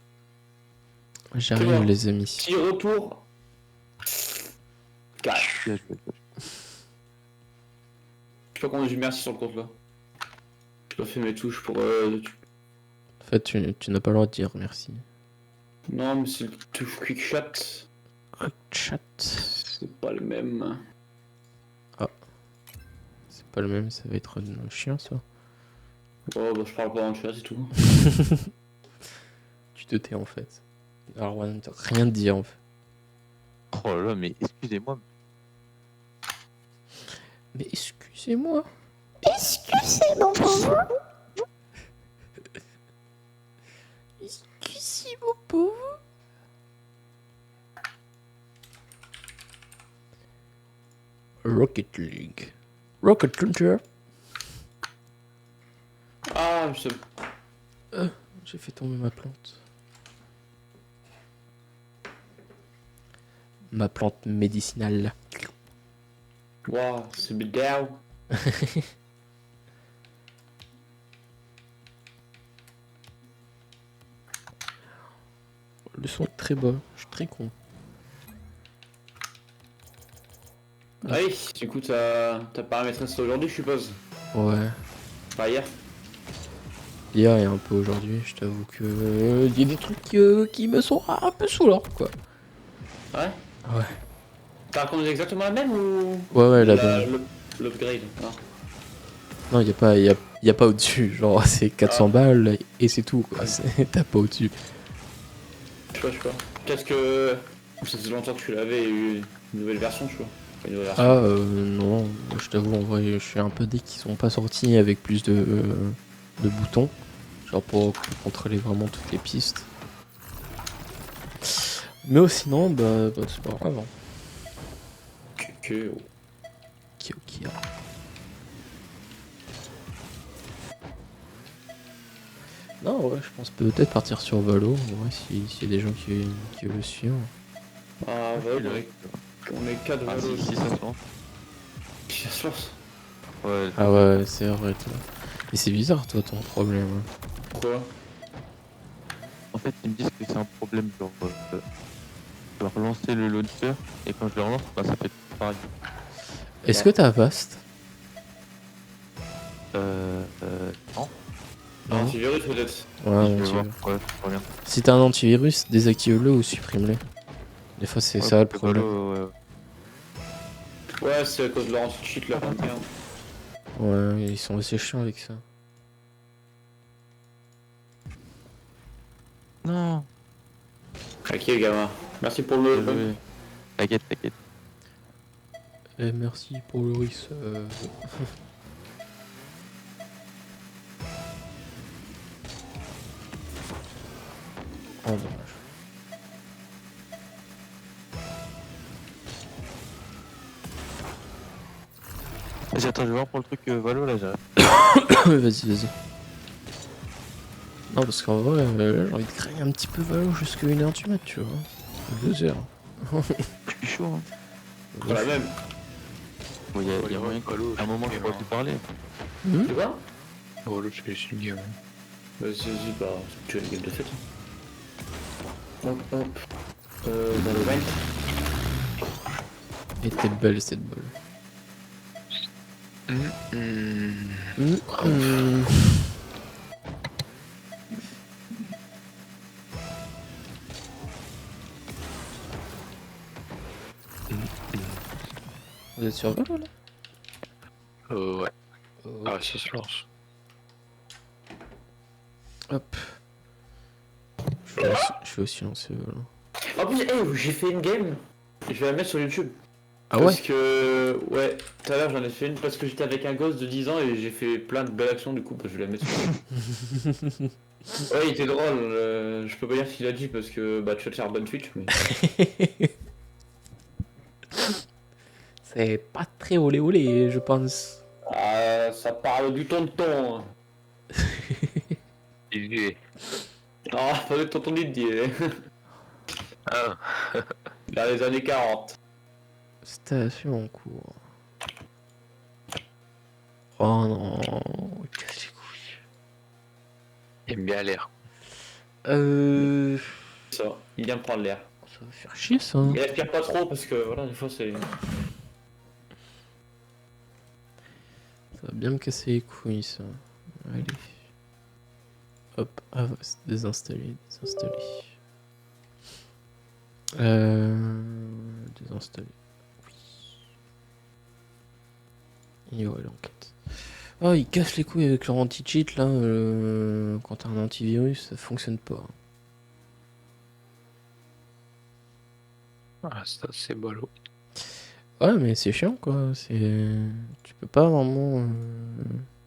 J'arrive Comment les amis. Petit retour. 4. Bien joué. Je sais pas comment j'ai merci sur le compte là. J'ai pas fait mes touches pour. En fait, tu n'as pas le droit de dire merci. Non, mais c'est le touche quick shot. Chat. C'est pas le même. C'est pas le même, ça va être un chien ça. Oh, bah je parle pas dans le chat, c'est tout. Tu te tais en fait. Alors on n'a rien de dire en fait. Oh là là, mais excusez-moi. Mais excusez-moi. Est-ce que c'est bon pour vous? Excusez-moi pour vous. Rocket League. Rocket Launcher. Ah, je sais. J'ai fait tomber ma plante. Ma plante médicinale. Waouh, c'est bidou. Le son est très bas. Je suis très con. Ah oui, du coup, t'as paramétré ça aujourd'hui, je suppose. Ouais. Pas hier. Hier et un peu aujourd'hui, je t'avoue que il y a des trucs qui me sont un peu saoulants quoi. Ouais. Ouais. T'as reconnu exactement la même ou. Ouais, la bonne. L'upgrade, non. Non, y a pas au-dessus. Genre, c'est 400 balles et c'est tout quoi. T'as pas au-dessus. Je sais pas. Peut-être que. Ça faisait longtemps que tu l'avais eu une nouvelle version, tu vois. Enfin, une nouvelle version. Ah, non, je t'avoue, en vrai, je suis un peu dès qu'ils sont pas sortis avec plus de boutons. Genre pour contrôler vraiment toutes les pistes. Mais sinon, bah c'est pas grave. Hein. Ok. Non, ouais, je pense peut-être partir sur Valo, ouais, s'il y a des gens qui veulent suivre. Ah, ouais, on est 4 Ah, Valo. si ça se lance. Qui ça se lance? Ouais, Ah ouais, c'est vrai, toi. Mais c'est bizarre, toi, ton problème. Hein. Pourquoi? en fait, ils me disent que c'est un problème. Genre, je dois relancer le launcher et quand je le relance, bah, ça fait pareil. Est-ce que t'as Avast? Non. Non. Antivirus peut-être. Ouais, Je vais antivirus. voir. Ouais, je reviens. Si t'as un antivirus, désactive-le ou supprime-le. Des fois, c'est Ouais, ça le parce que problème. Valo, Ouais, c'est à cause de leur anti-cheat là. Ouais, ils sont assez chiants avec ça. Non. Ok, gamin. Merci pour le. Désolé. T'inquiète. Et merci pour le riz. Oh, dommage. Vas-y, attends, je vais voir pour le truc Valo là, j'arrive. Vas-y. Non, parce qu'en vrai, là, j'ai envie de créer un petit peu Valo jusqu'à 1h du mat, tu vois. 2h. Je suis chaud, hein. Pour la même. Bon, y a moyen qu'à un moment je pourrais plus parler. Hmm. Tu vois? Oh là, je suis une game. Vas-y, bah, tu as une game de fête. Hop. Dans le vent. Et t'es belle cette balle. Vous êtes sur Valo là? Ouais. Oh, Ah, ça se lance. hop. Je vais aussi lancer Valo. En plus, hey, j'ai fait une game. Je vais la mettre sur YouTube. Ah ouais? Parce que, ouais, tout à l'heure j'en ai fait une parce que j'étais avec un gosse de 10 ans et j'ai fait plein de belles actions, du coup, bah, je vais la mettre sur YouTube. Ouais, il était drôle. Je peux pas dire ce qu'il a dit parce que, bah, tu vas te faire bonne Twitch, mais. C'est pas très olé olé, je pense. Ah, ça parle du tonton. Hein. Il est. Ah, pas du tonton Didier. Ah, Dans les années 40. Station en cours. Oh non, casse les couilles. il aime bien l'air. Ça, il vient de prendre l'air. Ça va faire chier ça. Il respire pas trop parce que, voilà, des fois c'est. Ça va bien me casser les couilles ça. Allez. Hop, ah, désinstaller, désinstaller. Désinstaller. Oui. Et ouais, l'enquête. Oh, ils cassent les couilles avec leur anti-cheat là. Quand t'as un antivirus, ça fonctionne pas. Ah, ça, c'est ballot. Ouais, mais c'est chiant quoi. Tu peux pas vraiment.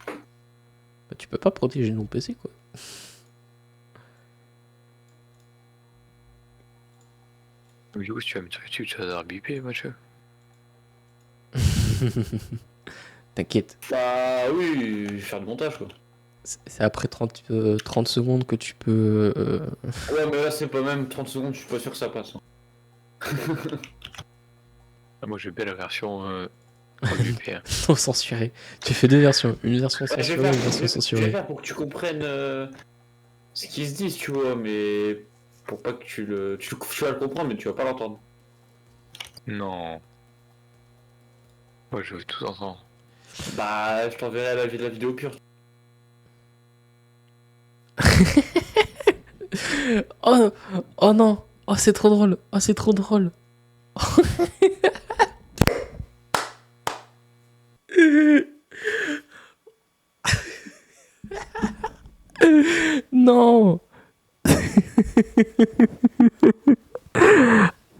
Bah, tu peux pas protéger ton PC quoi. Mais du coup, si tu vas mettre sur YouTube, tu vas devoir biper, Mathieu. T'inquiète. Bah oui, je vais faire du montage quoi. C'est après 30 secondes que tu peux. Ouais, mais là c'est pas même 30 secondes, je suis pas sûr que ça passe. Hein. Ah, moi, j'ai bien la version en bipé. Hein. Non censuré. Tu fais deux versions. Une version Ouais, je censurée vais et faire, une version je vais censurée. faire pour que tu comprennes ce qu'ils se disent, tu vois, mais pour pas que tu le. Tu vas le comprendre, mais tu vas pas l'entendre. Non. Moi, je veux tout entendre. Bah, je t'enverrai la vidéo pure. Oh, oh non. Oh, c'est trop drôle. Oh, c'est trop drôle. Non.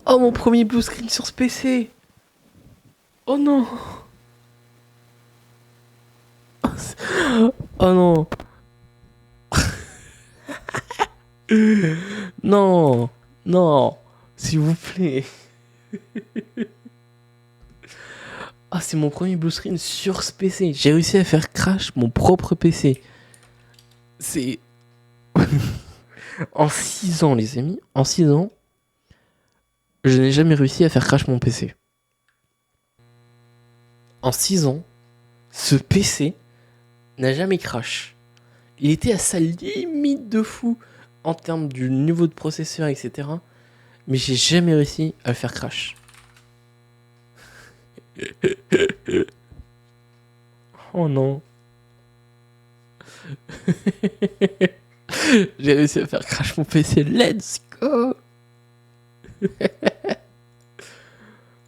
Oh, mon premier blue screen sur ce PC. Oh non. Oh non. Non. Non. S'il vous plaît. Ah, c'est mon premier blue screen sur ce PC. J'ai réussi à faire crash mon propre PC. C'est... En 6 ans, les amis, en 6 ans, je n'ai jamais réussi à faire crash mon PC. En 6 ans, ce PC n'a jamais crash. Il était à sa limite de fou en termes du niveau de processeur, etc. Mais j'ai jamais réussi à le faire crash. Oh non. J'ai réussi à faire crash mon PC. Let's go.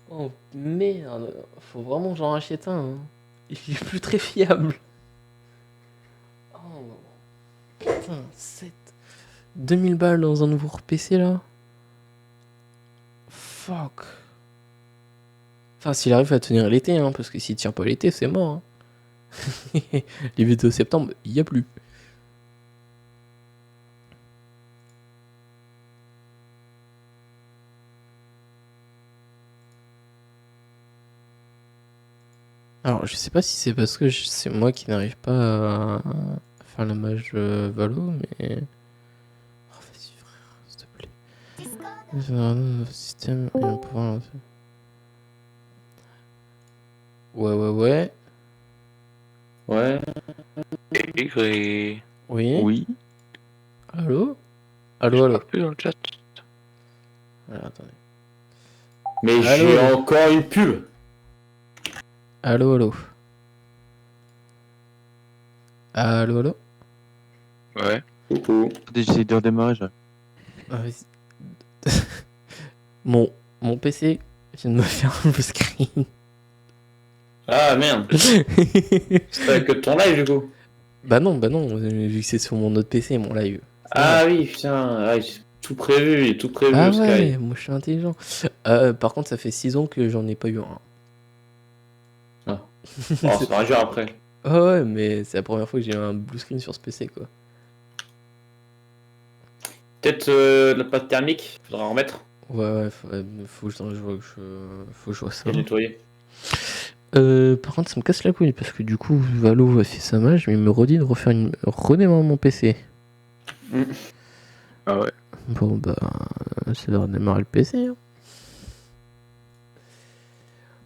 Oh merde. Faut vraiment que j'en rachète un. Hein. Il est plus très fiable. Oh putain, 2000 balles dans un nouveau PC là. Fuck. Enfin, s'il arrive à tenir l'été, hein, parce que s'il tient pas l'été, c'est mort. Hein. Les vidéos de septembre, il y a plus. Alors, je sais pas si c'est parce que c'est moi qui n'arrive pas à faire la mage Valo, mais. Oh, vas-y, frère, s'il te plaît. C'est un nouveau système et un pouvoir lancer. Ouais. Ouais. Écrit. Oui. Oui. Allô. Je parle plus dans le chat. Alors, attendez. Mais Allô. j'ai encore une pub. Allô. Ouais. Coucou. J'essaie de redémarrer, j'arrive. Ah, vas-y. Mon PC vient de me faire un blue screen. Ah merde, c'est que de ton live du coup. Bah non, vu que c'est sur mon autre PC, mon live. Ah oui, putain, ah, j'ai tout prévu, j'ai tout prévu, Ah Sky. ouais, moi je suis intelligent. Par contre, ça fait 6 ans que j'en ai pas eu un. Oh, ça va agir après. Ah ouais, mais c'est la première fois que j'ai eu un blue screen sur ce PC, quoi. Peut-être la pâte thermique, faudra en remettre Ouais, faut que je vois ça. et nettoyer. Par contre, ça me casse la couille parce que du coup, Valo a fait sa mage, mais il me redit de redémarrer mon PC. Ah ouais. Bon, bah, ça va redémarrer le PC. Hein.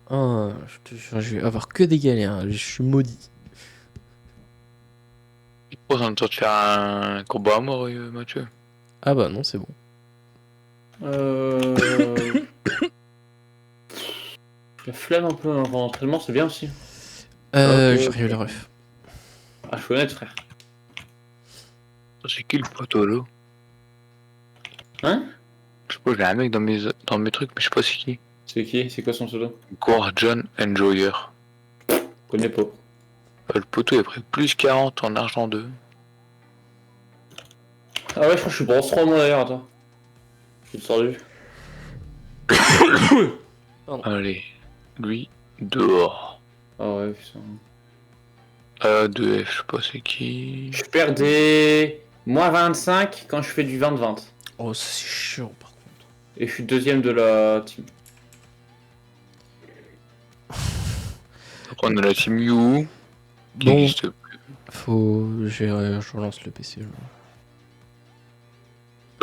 Ah, je te jure, je vais avoir que des galères. Je suis maudit. Il pose en train de faire un combat à mort, Mathieu. Ah bah non, c'est bon. La flemme un peu avant l'entraînement, c'est bien aussi. J'ai rien eu le ref. Ah, je suis honnête, frère. C'est qui le poteau là? Hein? Je sais pas, j'ai un mec dans mes trucs, mais je sais pas c'est qui. C'est qui? C'est quoi son pseudo? John Enjoyer. Je connais pas. Le poteau il a pris plus 40 en argent 2. Ah ouais, je crois que je suis bronze 3 moi d'ailleurs, attends. Je te sors du. Allez, lui, dehors. Ah ouais, putain. 2F, je sais pas c'est qui. Je perds des moins 25 quand je fais du 20-20. Oh, c'est chiant par contre. Et je suis deuxième de la team. Donc on a la team You. Qui Bon, existe plus. je relance le PC. Là.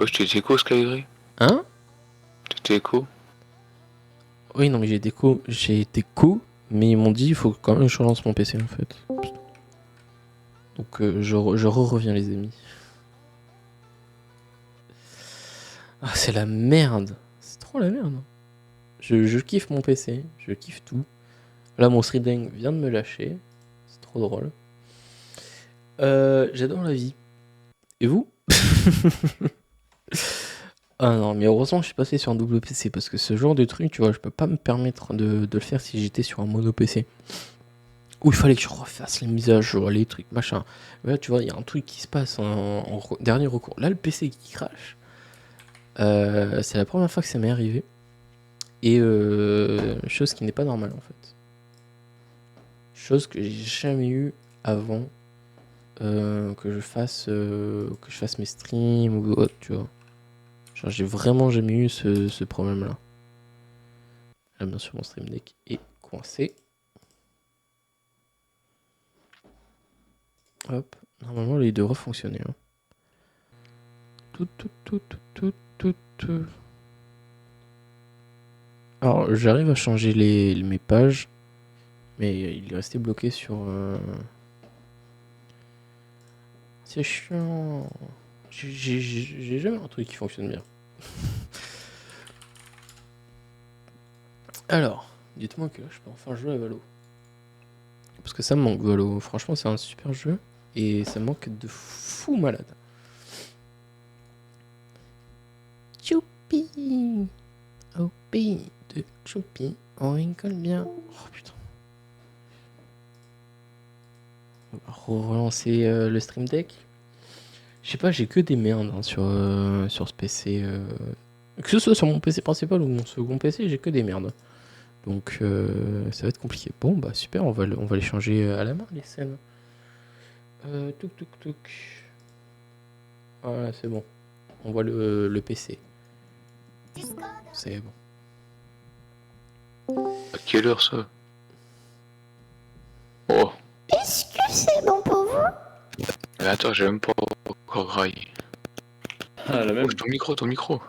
Oh, je t'ai écho, Skygrey. Hein? T'étais écho. Oui, non, mais j'ai été co, mais ils m'ont dit il faut quand même que je relance mon PC en fait. Donc je reviens les amis. Ah, c'est la merde. C'est trop la merde. Je kiffe mon PC, je kiffe tout. Là, mon Stream vient de me lâcher. C'est trop drôle. J'adore la vie. Et vous? Ah non, mais heureusement que je suis passé sur un double PC parce que ce genre de truc, tu vois, je peux pas me permettre de le faire si j'étais sur un mono PC. Où il fallait que je refasse les mises à jour, les trucs, machin. Mais là, tu vois, il y a un truc qui se passe en dernier recours. Là, le PC qui crache. C'est la première fois que ça m'est arrivé. Et chose qui n'est pas normale en fait. Chose que j'ai jamais eu avant que je fasse mes streams ou autre, tu vois. Genre, j'ai vraiment jamais eu ce problème-là. Là, bien sûr, mon stream deck est coincé. Hop, normalement, il devrait fonctionner. Hein. Tout. Alors, j'arrive à changer mes pages, mais il est resté bloqué sur... C'est chiant. J'ai jamais un truc qui fonctionne bien. Alors, dites-moi que je peux enfin jouer à Valo. Parce que ça me manque Valo. Franchement, c'est un super jeu. Et ça me manque de fou malade. Choupi. Au pays de Choupi, on rigole bien. Oh putain. On va relancer le Stream Deck. Je sais pas, j'ai que des merdes hein, sur ce PC. Que ce soit sur mon PC principal ou mon second PC, j'ai que des merdes. Donc ça va être compliqué. Bon bah super, on va les changer à la main les scènes. Touk. Voilà, c'est bon. On voit le PC. C'est bon. À quelle heure ça? Oh. Est-ce que c'est bon pour vous? Mais attends, j'ai même pas encore graillé. Ah, la même. Oh, ton micro.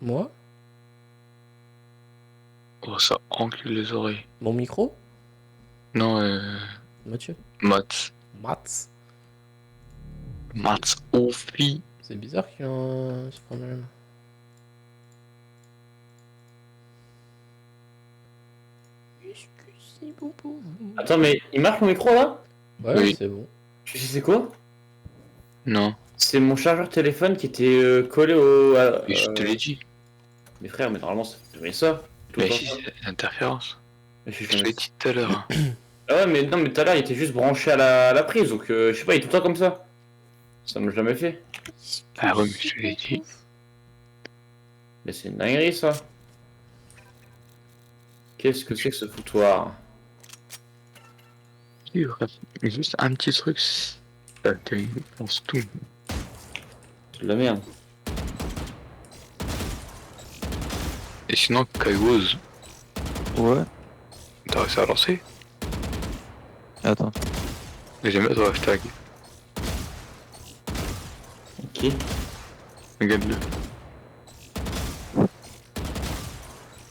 Moi? Oh, ça encule les oreilles. Mon micro? Non, Mathieu? Mats Ofi. C'est bizarre qu'il y ait ce problème. Est-ce que c'est bon pour vous? Attends, mais il marche mon micro là? Ouais, Oui. c'est bon. Tu sais c'est quoi? Non, C'est mon chargeur téléphone qui était collé au. mais je te l'ai dit. Mais frère, mais normalement ça fait ça. Tout Mais le si, temps. c'est l'interférence. Mais je suis Je jamais- l'ai dit tout à l'heure. Ah ouais, mais non, mais tout à l'heure, il était juste branché à la prise, donc je sais pas, il est tout le temps comme ça. Ça m'a jamais fait. Ah ouais, mais je l'ai dit. Mais c'est une dinguerie, ça. Qu'est-ce que c'est que ce foutoir? Juste un petit truc, ça pense tout. C'est de la merde. Et sinon, Kaiwaz, Ouais. t'as réussi à lancer? Attends. J'aime bien ton hashtag. Ok. Regarde-le.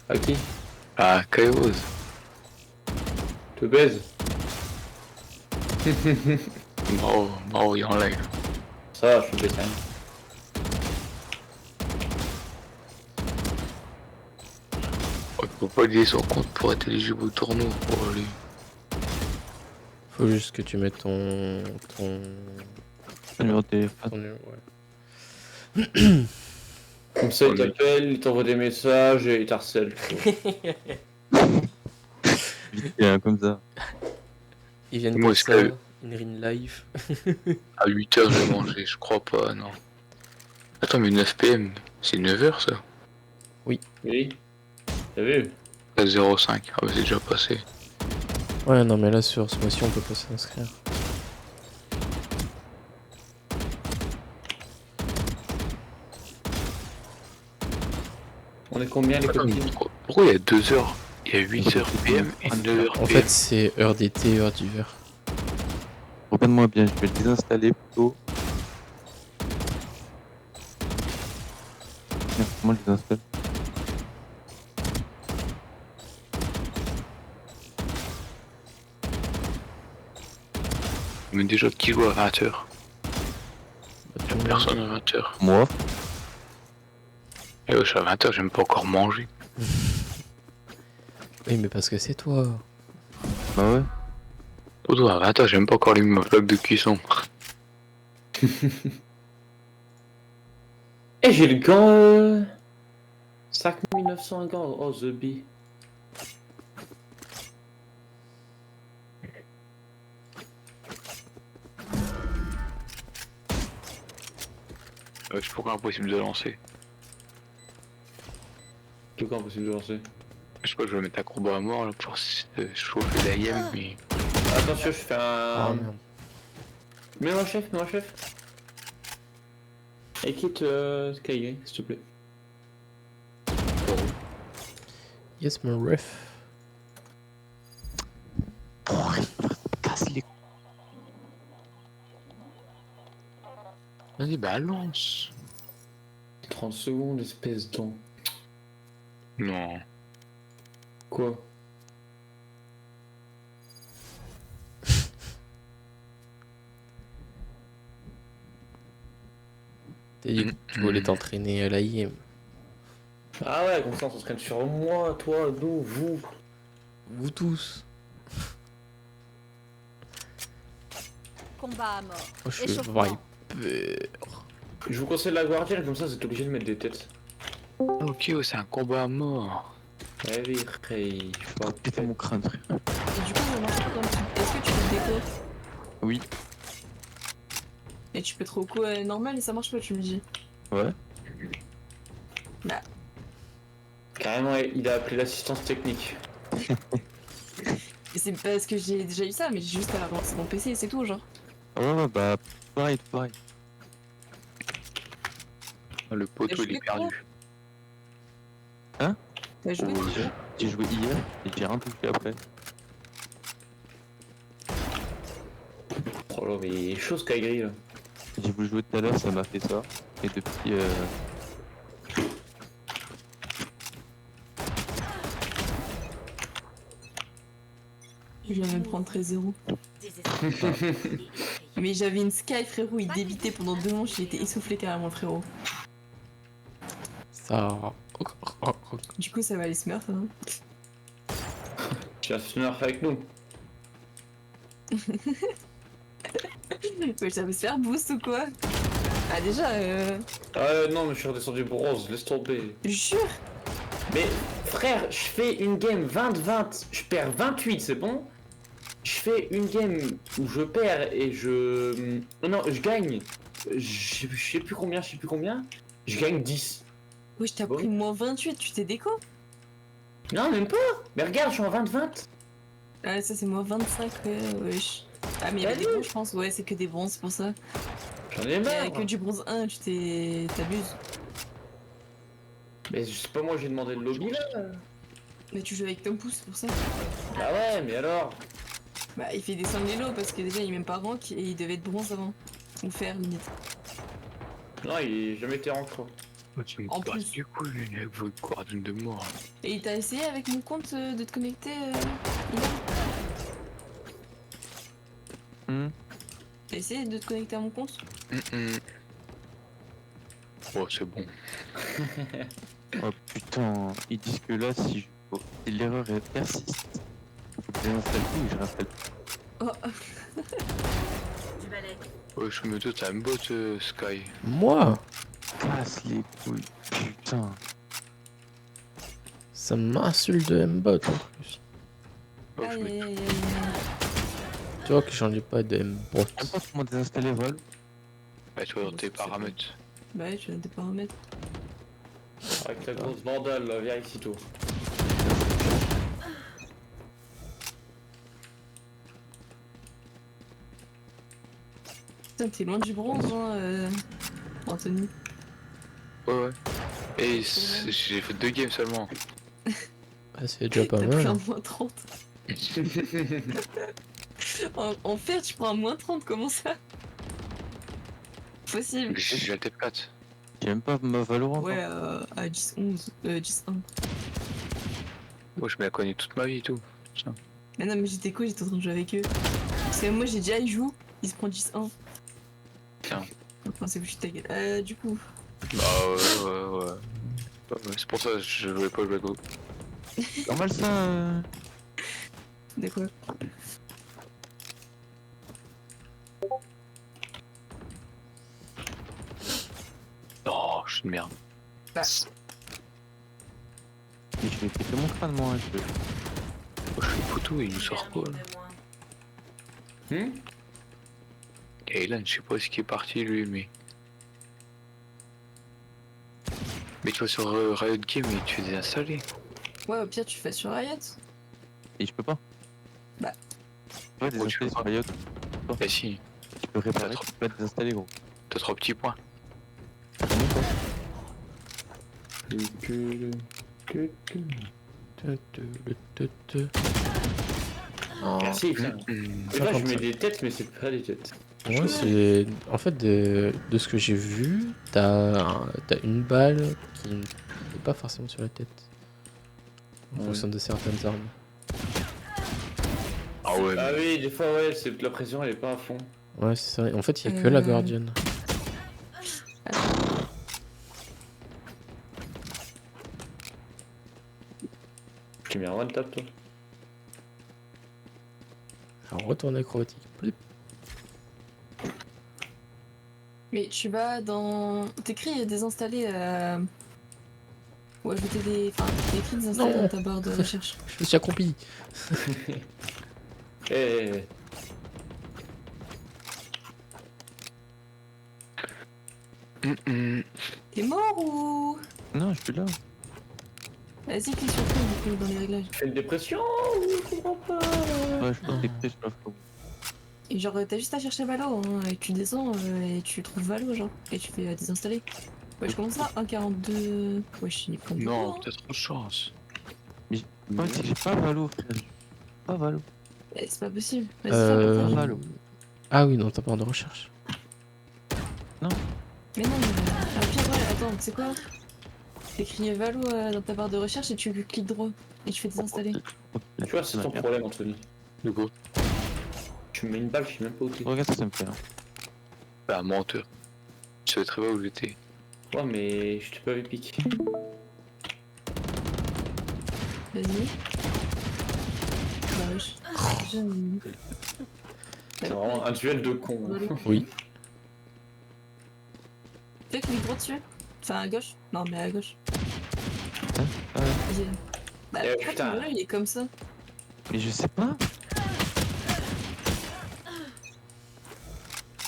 À qui? Ah, Kaiwaz. Te baise. Bravo, il est en live. Ça, je te baise, hein. Il faut pas lier son compte pour être éligible au tournoi pour lui. Faut juste que tu mettes ton Numéro de téléphone. ouais. Comme ça, il Oui. t'appelle, il t'envoie des messages et il t'harcèle. Comme ça. Ils viennent Moi, comme est-ce ça, que- in real life. À 8h, je vais manger, je crois pas, non. Attends, mais 9 PM, c'est 9h ça? Oui. T'as vu? À 05, ah bah c'est déjà passé. Ouais, non, mais là, sur ce mois-ci, on peut pas s'inscrire. On est combien, les Attends, mais copines? pourquoi il y a 2h? Il y a 8h PM et 9h PM. En fait, c'est heure d'été, heure d'hiver. Regarde-moi bien, je vais le désinstaller plutôt. Merde, comment je le désinstalle? Mais déjà, qui joue à 20h? Y'a personne à 20h. Moi. Et wesh, à 20h, j'aime pas encore manger. Oui, mais parce que c'est toi. Bah ouais. Surtout à 20h, j'aime pas encore les ma plaque de cuisson. Eh, j'ai le gant 5900 gants. Oh, The Bee. Wesh, pourquoi impossible de lancer? Tout quand possible de lancer. Je sais pas, je vais mettre un combat à mort là pour chauffer la yem, mais. Attention, je fais Ah, un. merde. Mets-moi chef, mets-moi chef. Et quitte Sky, s'il te plaît. Yes, mon ref. Casse les. Vas-y, bah lance. 30 secondes, espèce d'en. Non. Quoi? T'as dit que tu voulais t'entraîner à la IM. Ah ouais, comme ça on s'entraîne sur moi, toi, nous, vous. Vous tous. Combat à mort. Oh, je suis Échauffement. viper. Je vous conseille la guardienne, comme ça vous êtes obligé de mettre des têtes. Ok, ouais, c'est un combat à mort. Allez, frère, je sais pas. Péter mon crâne, frère. Et du coup, ça marche pas comme tu... Est-ce que tu peux déco Oui. et tu peux trop co normal et ça marche pas, tu me dis. Ouais. Carrément, il a appelé l'assistance technique. Et c'est parce que j'ai déjà eu ça, mais j'ai juste à relancer mon PC et c'est tout, genre. Ouais, bah, pareil, pareil. Ah, le poteau, il est perdu. T'as joué Ouais. dessus J'ai joué hier et j'ai rien touché après. Oh là, mais il est chaud ce Kaigri là. J'ai voulu jouer tout à l'heure, ça m'a fait ça. Et depuis, Je viens de me prendre 13-0. Mais j'avais une Sky, frérot, il débitait pendant 2 manches, il était essoufflé carrément, frérot. Ça. Du coup, ça va aller smurf, hein. Tu vas se nerf avec nous. Ouais, ça va se faire boost ou quoi? Ah, déjà, Ah non, mais je suis redescendu bronze, laisse tomber. jure. Mais frère, je fais une game 20-20, je perds 28, c'est bon. Je fais une game où je perds et je... Non, je gagne. Je sais plus combien, Je gagne 10. Oui, je t'ai Bon. pris moins 28, tu t'es déco. Non, même pas. Mais regarde, je suis en 20-20. Ah, ça c'est moins 25, wesh. Ah, mais il y avait des bronzes, je pense. Ouais, c'est que des bronzes, c'est pour ça. J'en ai Il y marre. a que du bronze 1, t'abuses. Mais c'est pas moi, j'ai demandé le lobby là. Mais tu joues avec Tom Pouce, c'est pour ça. Bah ouais, mais alors. Bah, il fait descendre les lots parce que déjà il est même pas rank et il devait être bronze avant. Ou faire limite. Non, il est jamais été en trop. En plus. Du coup, avec vos coordonnées de mort. Et t'as essayé avec mon compte de te connecter, Ilan? T'as essayé de te connecter à mon compte? Oh, c'est bon. Oh putain, ils disent que là, si l'erreur persiste, faut que j'installe tout et je réinstalle. Oh, Ouais, je me doute, t'as un bot, Sky. Moi, Casse les couilles, putain. ça m'insulte de M-bot en plus. Oh, je aïe me aïe aïe aïe. Tu vois que j'en ai pas de M-bot. Je sais pas comment désinstaller Vol. Bah, tu vois, dans tes paramètres. Bah ouais, tu as des paramètres. Avec la grosse vandale, là, viens ici, toi. Putain, t'es loin du bronze, hein, Anthony. Ouais. Et j'ai fait 2 games seulement. Ah, c'est déjà pas T'as pris mal. un moins 30. En fer, tu prends un moins 30, comment ça? Possible. J'ai la tête 4. J'ai même pas ma Valorant. Ouais, à 10-11, 10-1. Moi, je me la connais toute ma vie et tout. Mais non, mais j'étais cool, j'étais en train de jouer avec eux. Parce que moi, j'ai déjà, il joue, il se prend 10-1. Tiens. Enfin, c'est foutu de ta gueule. Du coup, Bah, ouais. Ouais, c'est pour ça que je voulais pas jouer avec vous. Normal ça. de quoi? Oh, je suis une merde. Mais je vais péter mon crâne moi. Oh, je suis poteau et il nous sort quoi là Et là, je sais pas ce qui est parti lui, mais. Mais tu vas sur Riot Game et tu es désinstallé. Ouais, au pire, tu fais sur Riot. Et je peux pas. Bah. Ouais, désinstaller tu peux sur pas. Riot. Eh si, Tu peux réparer, Peut-être. tu peux pas désinstaller gros. t'as 3 petits points. Oh. Merci, putain. Et là, je 55. mets des têtes, mais c'est pas des têtes. Ouais, c'est. En fait, de ce que j'ai vu, t'as une balle qui n'est pas forcément sur la tête. En Ouais. fonction de certaines armes. Ah ouais, Ah oui, des fois, ouais, c'est la pression, elle est pas à fond. Ouais, c'est ça. En fait, il y a que la Guardian. Je t'ai mis un one tap, toi. Alors, retourne acrobatique. Plip. Mais tu vas dans. T'écris désinstaller. Ou ajouter des. Enfin, t'écris désinstaller Non. dans ta barre de recherche. Je me suis accompli. Eh, T'es mort ou. Non, je suis là. Vas-y, clique sur tout du coup dans les réglages. tu fais une dépression je comprends pas. Ouais, je peux décrypter, je peux pas. Et genre, t'as juste à chercher Valo, hein, et tu descends et tu trouves Valo, genre, et tu fais désinstaller. Ouais, je commence là, 1,42. Ouais, je suis pas non, t'as trop de chance. Ouais, c'est que j'ai pas Valo, frère. J'ai pas Valo. C'est pas possible. Vas-y, fais un partage. Valo. Ah oui, non, t'as pas de recherche. Mais non, mais pire, ouais, attends, c'est quoi? T'écris Valo dans ta barre de recherche et tu cliques droit. Et tu fais désinstaller. Tu vois, c'est ton problème, Anthony. Du coup, Tu me mets une balle, je sais même pas où t'es. Regarde ça, ça me fait. Hein. bah, menteur. Je savais très bien où j'étais. Ouais, mais je t'ai pas vu pique. Vas-y. Bah wesh. J'aime. C'est vraiment un duel de con. Hein. Oui. Fais clic droit dessus. Enfin à gauche. Non mais à gauche. Ouais. Vas-y. Bah, Eh, pourquoi putain. ton vélo il est comme ça? Mais je sais pas.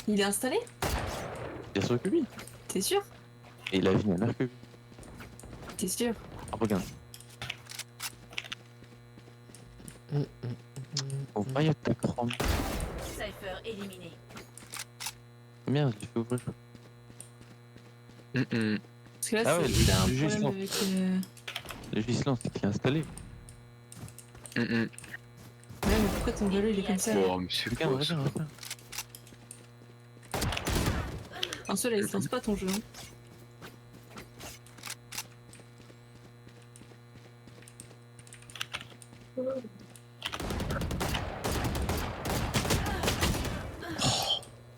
Il est installé? Bien sûr que oui. T'es sûr? Et la vie, mère que oui. T'es sûr? Ah, regarde. On va y être chrome. Cypher éliminé. Merde, j'ai fait ouvrir. Parce que là, Ah ouais, c'est t'as un le jeu problème sans. avec. Le giselant, c'est qu'il est installé. Ouais, mais pourquoi ton vélo il est comme ça? Là Bon, mais c'est Regarde, quoi ça? regarde, regarde. En soi, là, il se lance pas ton jeu. Hein.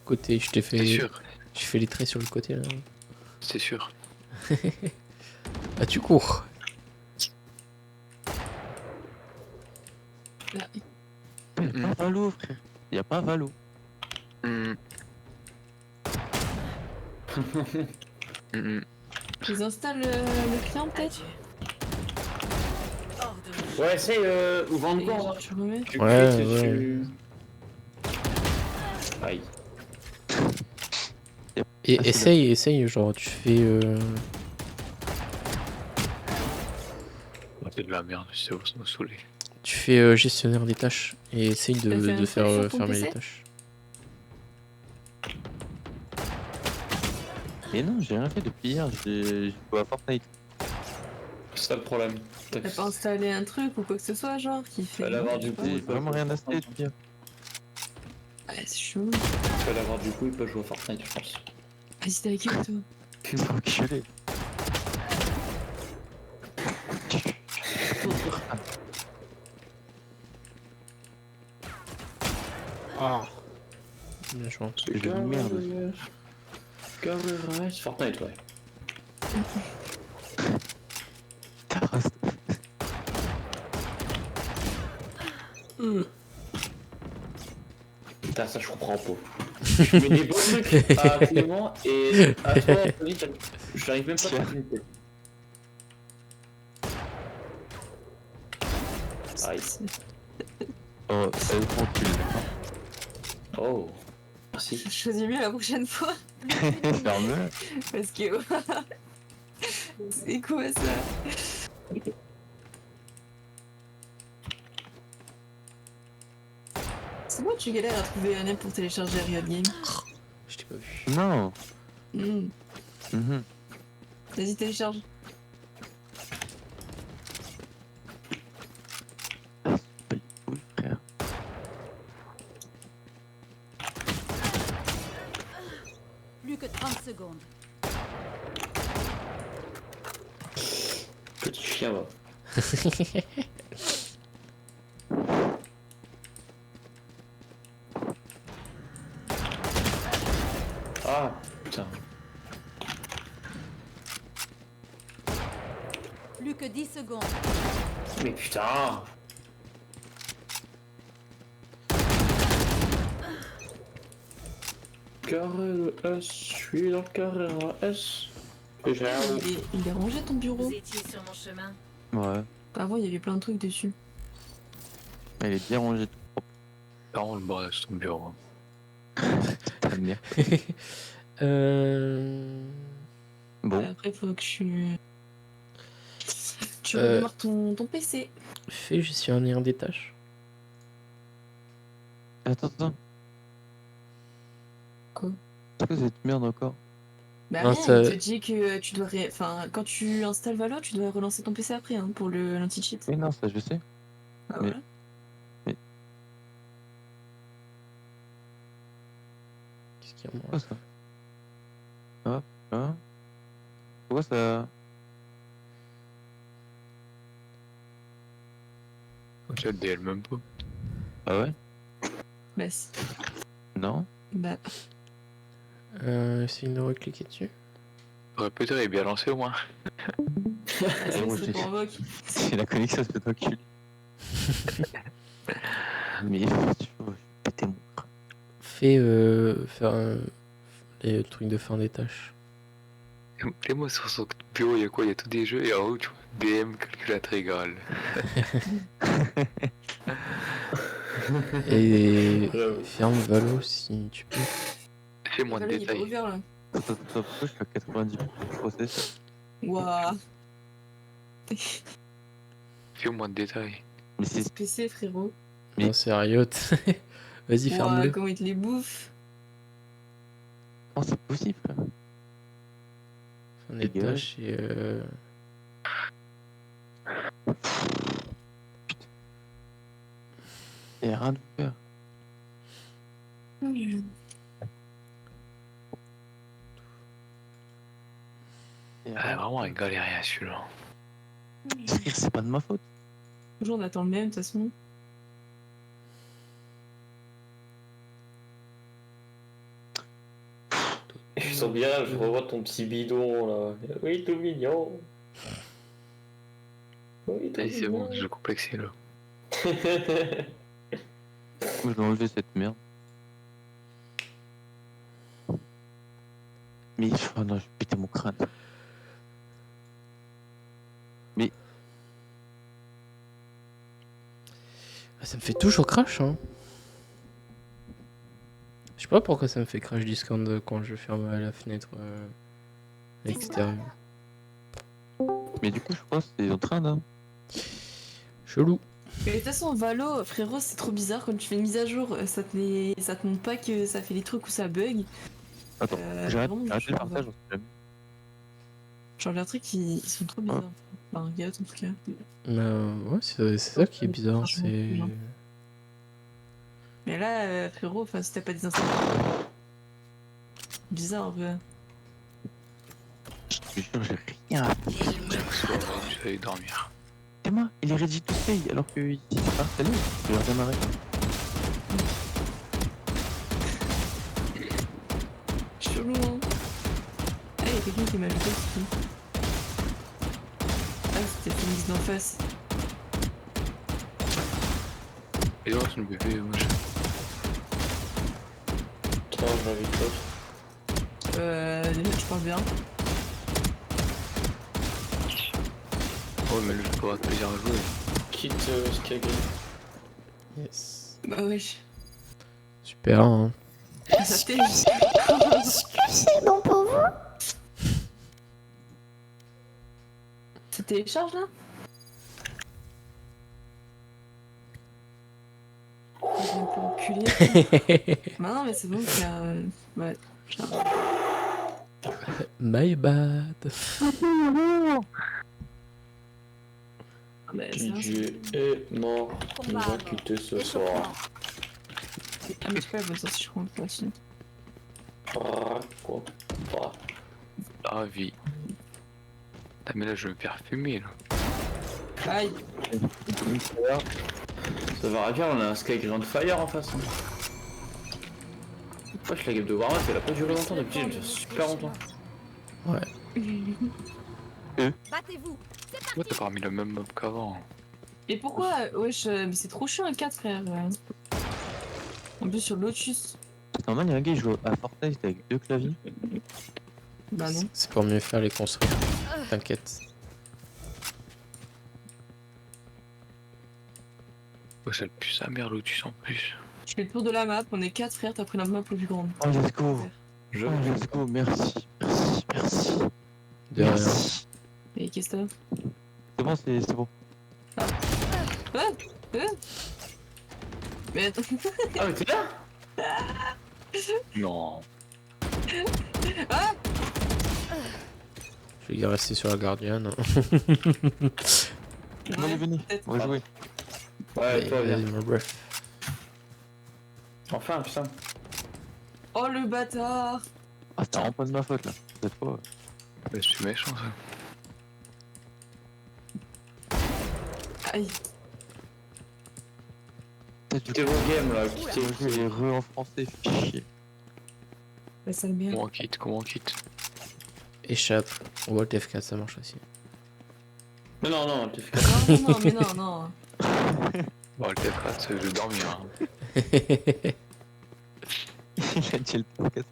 Côté, je t'ai C'est fait. sûr, J'ai fait les traits sur le côté là. c'est sûr. Ah, tu cours. Là. Y'a pas Valo, frère. Y'a pas Valo. Ils installent le client peut-être? Hors de jeu. Ouais, essaye, ou vendre Et quoi genre, tu remets? Tu Ouais, cliques ouais. dessus. Aïe. Et Ah, c'est essaye, genre tu fais. C'est de la merde, ça va me saouler. Tu fais gestionnaire des tâches et essaye T'as fait un de truc faire sur ton fermer PC? les tâches. Mais non, j'ai rien fait depuis hier. J'ai joué à Fortnite. C'est ça le problème. T'as pas installé un truc ou quoi que ce soit, genre, qui fait. Fallait avoir du Ouais, coup. J'ai il peut vraiment jouer rien à installé Fortnite. depuis hier. c'est chaud. Fallait avoir du coup, il peut jouer à Fortnite, je pense. Ah, c'était avec qui toi? Enculé. Ah. Bien joué. C'est de merde. Carreras. Fortnite, ouais. Putain, ça je comprends pas. Je mets des beaux trucs à Clément et à toi, Anthony, j'arrive même pas à faire une tête. Aïe. Oh, elle est tranquille. Oh. Merci. Je choisis mieux la prochaine fois. Ferme-le. Parce que. C'est quoi ça? C'est moi tu galères à trouver un app pour télécharger Riot Game. Je t'ai pas vu. Non. Hmm. Mhm. Vas-y, télécharge. Pas les couilles, frère. Plus que 30 secondes. Petit chien, va. Ah, putain. Plus que 10 secondes. Mais putain. Carré S, je suis dans le carré S. Et j'ai un... Il est rangé ton bureau. Vous étiez sur mon chemin. Ouais. Avant, il y avait plein de trucs dessus. Elle est bien rangée. Par contre, le bordel sur ton bureau. Ta mère. Bon. Après, il faut que tu Euh. redémarres ton PC. Fais gestionnaire des tâches. Attends. Quoi? Pourquoi cette merde encore? Bah Non, rien, ça- il te dit que tu dois... Enfin, quand tu installes Valo, tu dois relancer ton PC après, hein, pour l'anti-cheat. Oui, non, ça je sais. Ah, mais- voilà. Qu'est-ce qu'il y a moi Pourquoi ça? Hein? Pourquoi ça? Tu as le DL même pas. Ah ouais? Bah, si. Non? Bah, Essaye de recliquer dessus. Répéter est bien lancé au moins. ça moi, se j'ai- provoque. Si la connexion se fait enculer. Mais tu vois, je vais péter mon crâne. Fais faire les trucs de fin des tâches. Et moi, sur son bureau, il y a quoi? Il y a tous des jeux et en haut, tu vois, DM calculateur égal. Et J'avoue. ferme Valo si tu peux. Fais-moi de Voilà, il est pas détails. ouvert là. Attends, pourquoi je suis à 90% de process? Waouh. Fais-moi de détails. Mais c'est PC frérot. Mais- Non, c'est Riot. Vas-y, Waouh, ferme-le. comment il te les bouffe. oh, c'est possible. On Les est gars. tâche et Il y a rien de faire. Il y a Ah, rien de vraiment un faire. galérien celui-là. C'est pas de ma faute. Toujours on attend le même de toute façon. Je sens bien, je revois ton petit bidon là. Oui, tout mignon. Oui, tout Allez, c'est bon, mignon. je complexé là. Moi, je vais enlever cette merde. Mais oh non, je vais péter mon crâne. Ah, ça me fait toujours crash, hein. Je sais pas pourquoi ça me fait crash Discord quand je ferme la fenêtre extérieure. Mais du coup, je pense que c'est en train d'un. Chelou. Mais de toute façon, Valo, frérot, c'est trop bizarre. Quand tu fais une mise à jour, ça te montre pas que ça fait des trucs où ça bug. Attends, j'arrête vraiment, j'arrête je le comprends partage, j'en sais jamais. Genre, les trucs, ils sont trop bizarres. Enfin, Gaot, en tout cas. Mais ouais, c'est ça qui est bizarre. Franchement, C'est. non. Mais là, frérot, enfin, si t'as pas désinstallé. Bizarre, en vrai. Je te jure, j'ai rien à faire. Je vais aller dormir. C'est moi, il est ready to play alors qu'il s'est pas installé. Je vais redémarrer. Chelou, hein. Ah, y'a quelqu'un qui m'a ajouté ici. Ah, c'était Phoenix d'en face. Et là, c'est le bébé, moi je. Tiens, j'invite l'autre. Je parle bien. Oh, mais le jeu pourra te plaisir à jouer. Quitte Skaggy. Yes. Bah, wesh. Super, hein. Ça t'est. Est-ce que c'est bon pour vous? Ça télécharge là? Je vais un peu enculer. Bah non, mais c'est bon, c'est ouais. My bad. Bah, c'est vrai, Dieu est mort. Il va quitter ce soir. Ah, mais tu peux la bosser si je crois que aussi. Ah, quoi pas. La vie. Ah, mais là, je vais me faire fumer là. Aïe! Ça va rien, on a un Sky Grand Fire en face. Hein. Wesh, la game de Warhammer, elle a pas duré longtemps, depuis elle dure super longtemps. Battez-vous. Pourquoi t'as pas mis le même mob qu'avant? Et pourquoi? Wesh, mais c'est trop chiant un 4 frère. En plus sur Lotus. C'est normal, il y a un gars qui joue à Fortnite avec 2 claviers. Bah non. C'est pour mieux faire les construire. T'inquiète. Oh, ça le pue sa mère, Lotus en plus. Je fais le tour de la map, on est 4 frères, t'as pris la map la plus grande. Oh, let's go. Je Oh, let's go, merci. Merci, merci. De rien. Merci. Et qu'est-ce que t'as? C'est bon, c'est bon. Mais attends. Ah, mais t'es là? Non. Ah! Je vais rester sur la gardienne. Allez, venez, peut-être. on va jouer. Ouais, toi, viens. Vas-y, mon ref. Enfin, putain. Oh le bâtard! Ah, c'est vraiment pas de ma faute là. Cette fois. Bah, c'est méchant ça. Aïe! Quittez vos games là, quittez. Moi, je vais les re en français, fais chier. La sale merde. Comment on quitte? Échappe. Walt F4, ça marche aussi. Mais non, non, t'es fait. Non, non, mais non, non. Bon, le TF4, je vais dormir. Hein. Il a dit le podcast.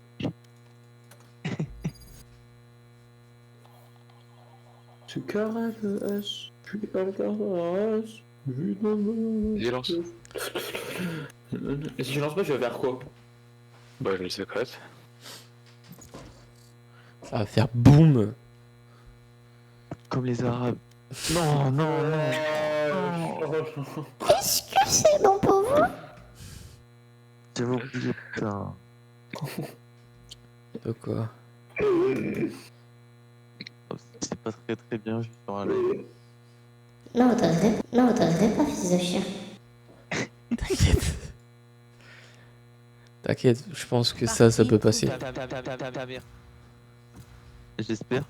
Ce caresse, puis elle caresse. Vas-y, lance. Et si je lance pas, je vais faire quoi? Bah, je le secrète. Ça va faire boum. Comme les Arabes. Non, non, non. Est-ce que c'est bon pour vous? J'avais oublié, putain. De quoi? C'est pas très bien, je suis sur un live. Non, vous t'oserez pas, fils de chien. T'inquiète. T'inquiète, je pense que ça peut passer. J'espère.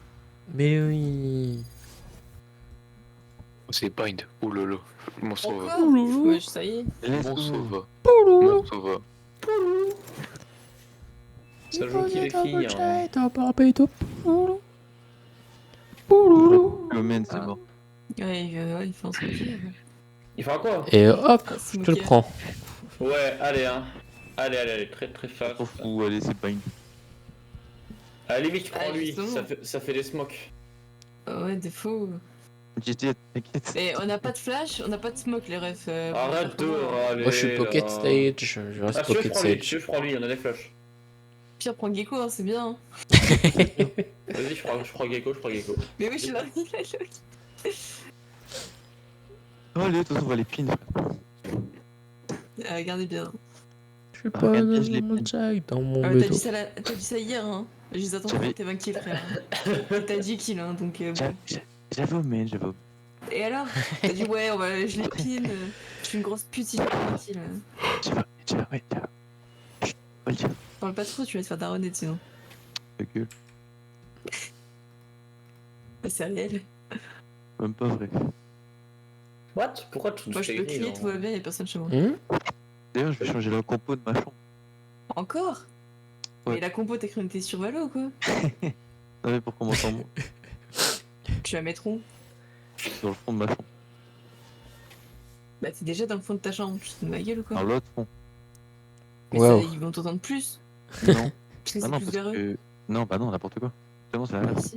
Mais oui. C'est bind. Ouh lolo. Mon sauve. Encore Ouais, ça y est. Mon sauve. Mon sauve. Ça joue qui les filles hein. Le men, c'est mort. Ouais, il fait un truc. Il fera quoi? Et hop, Ah, c'est je te le moqué. prends. Ouais, allez hein. Allez, très très fast. S'en fout, allez, c'est pas une. Allez vite, prends lui, justement. ça fait des smokes. Ouais, défaut. GG, t'inquiète. Et on n'a pas de flash, on n'a pas de smoke, les refs. Arrête de râler. Moi je suis pocket là. stage, je Ah, reste si tu veux, je pocket prends lui, stage. si tu veux, je prends lui, on a des flashs. Pire, prends Gecko, hein, c'est bien. Hein. Vas-y, je prends Gecko, Mais oui, je l'ai. Oh, allez, de toute façon, on va les pin. Regardez bien. Je suis Ah, pas regarde bien, dans je l'ai mon pris. jack, dans mon T'as béton. dit ça hier, hein. Je les attends J'avais- pour tes 20 kills, frère. Et t'as 10 kills, hein, donc bon. J'avais au main, j'avais au Et alors? T'as dit, ouais, je les pin. Je suis une grosse pute si j'ai pas 20 kills. Ouais, chut, pas le dire. Parle pas trop, tu vas te faire daronner sinon. Ta gueule. Bah, c'est réel. Même pas vrai. What? Pourquoi tout Moi, je est peux écrit, crier, genre tout va bien, y'a personne chez moi. D'ailleurs, je vais changer la compo de ma chambre. Encore? Ouais. Mais la compo, t'as cru que t'es sur Valo ou quoi? Non, mais pour qu'on m'entende moins. Tu la mettre où? Sur le fond de ma chambre. Bah, t'es déjà dans le fond de ta chambre, tu te fous de ma gueule ou quoi? Dans l'autre fond. Mais Wow. ça, ils vont t'entendre plus. Non. Parce que Ah c'est non, plus parce vers eux. que. Non, bah non, n'importe quoi. Justement, c'est la merde. Merci.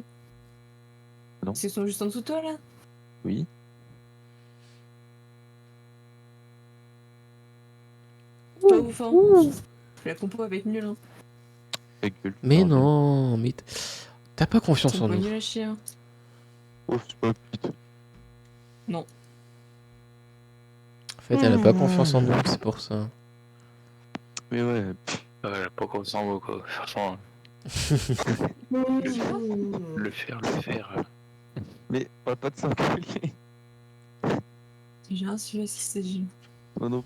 Non. Parce qu'ils sont juste en dessous de toi là? Oui. Pas ouf, hein? La compo va être nulle, hein. Ta gueule. Mais Pardon. non, mais t'as pas confiance Ils en sont pas nous. nuls à chier, hein. Oh, c'est pas vite. Non. En fait, elle a pas confiance en nous, c'est pour ça. Mais ouais. Ouais, elle a pas comme ça, moi, quoi. De toute façon, le faire. Mais on va pas de s'engueuler. J'ai rien suivi ce qu'il s'agit. Non, non.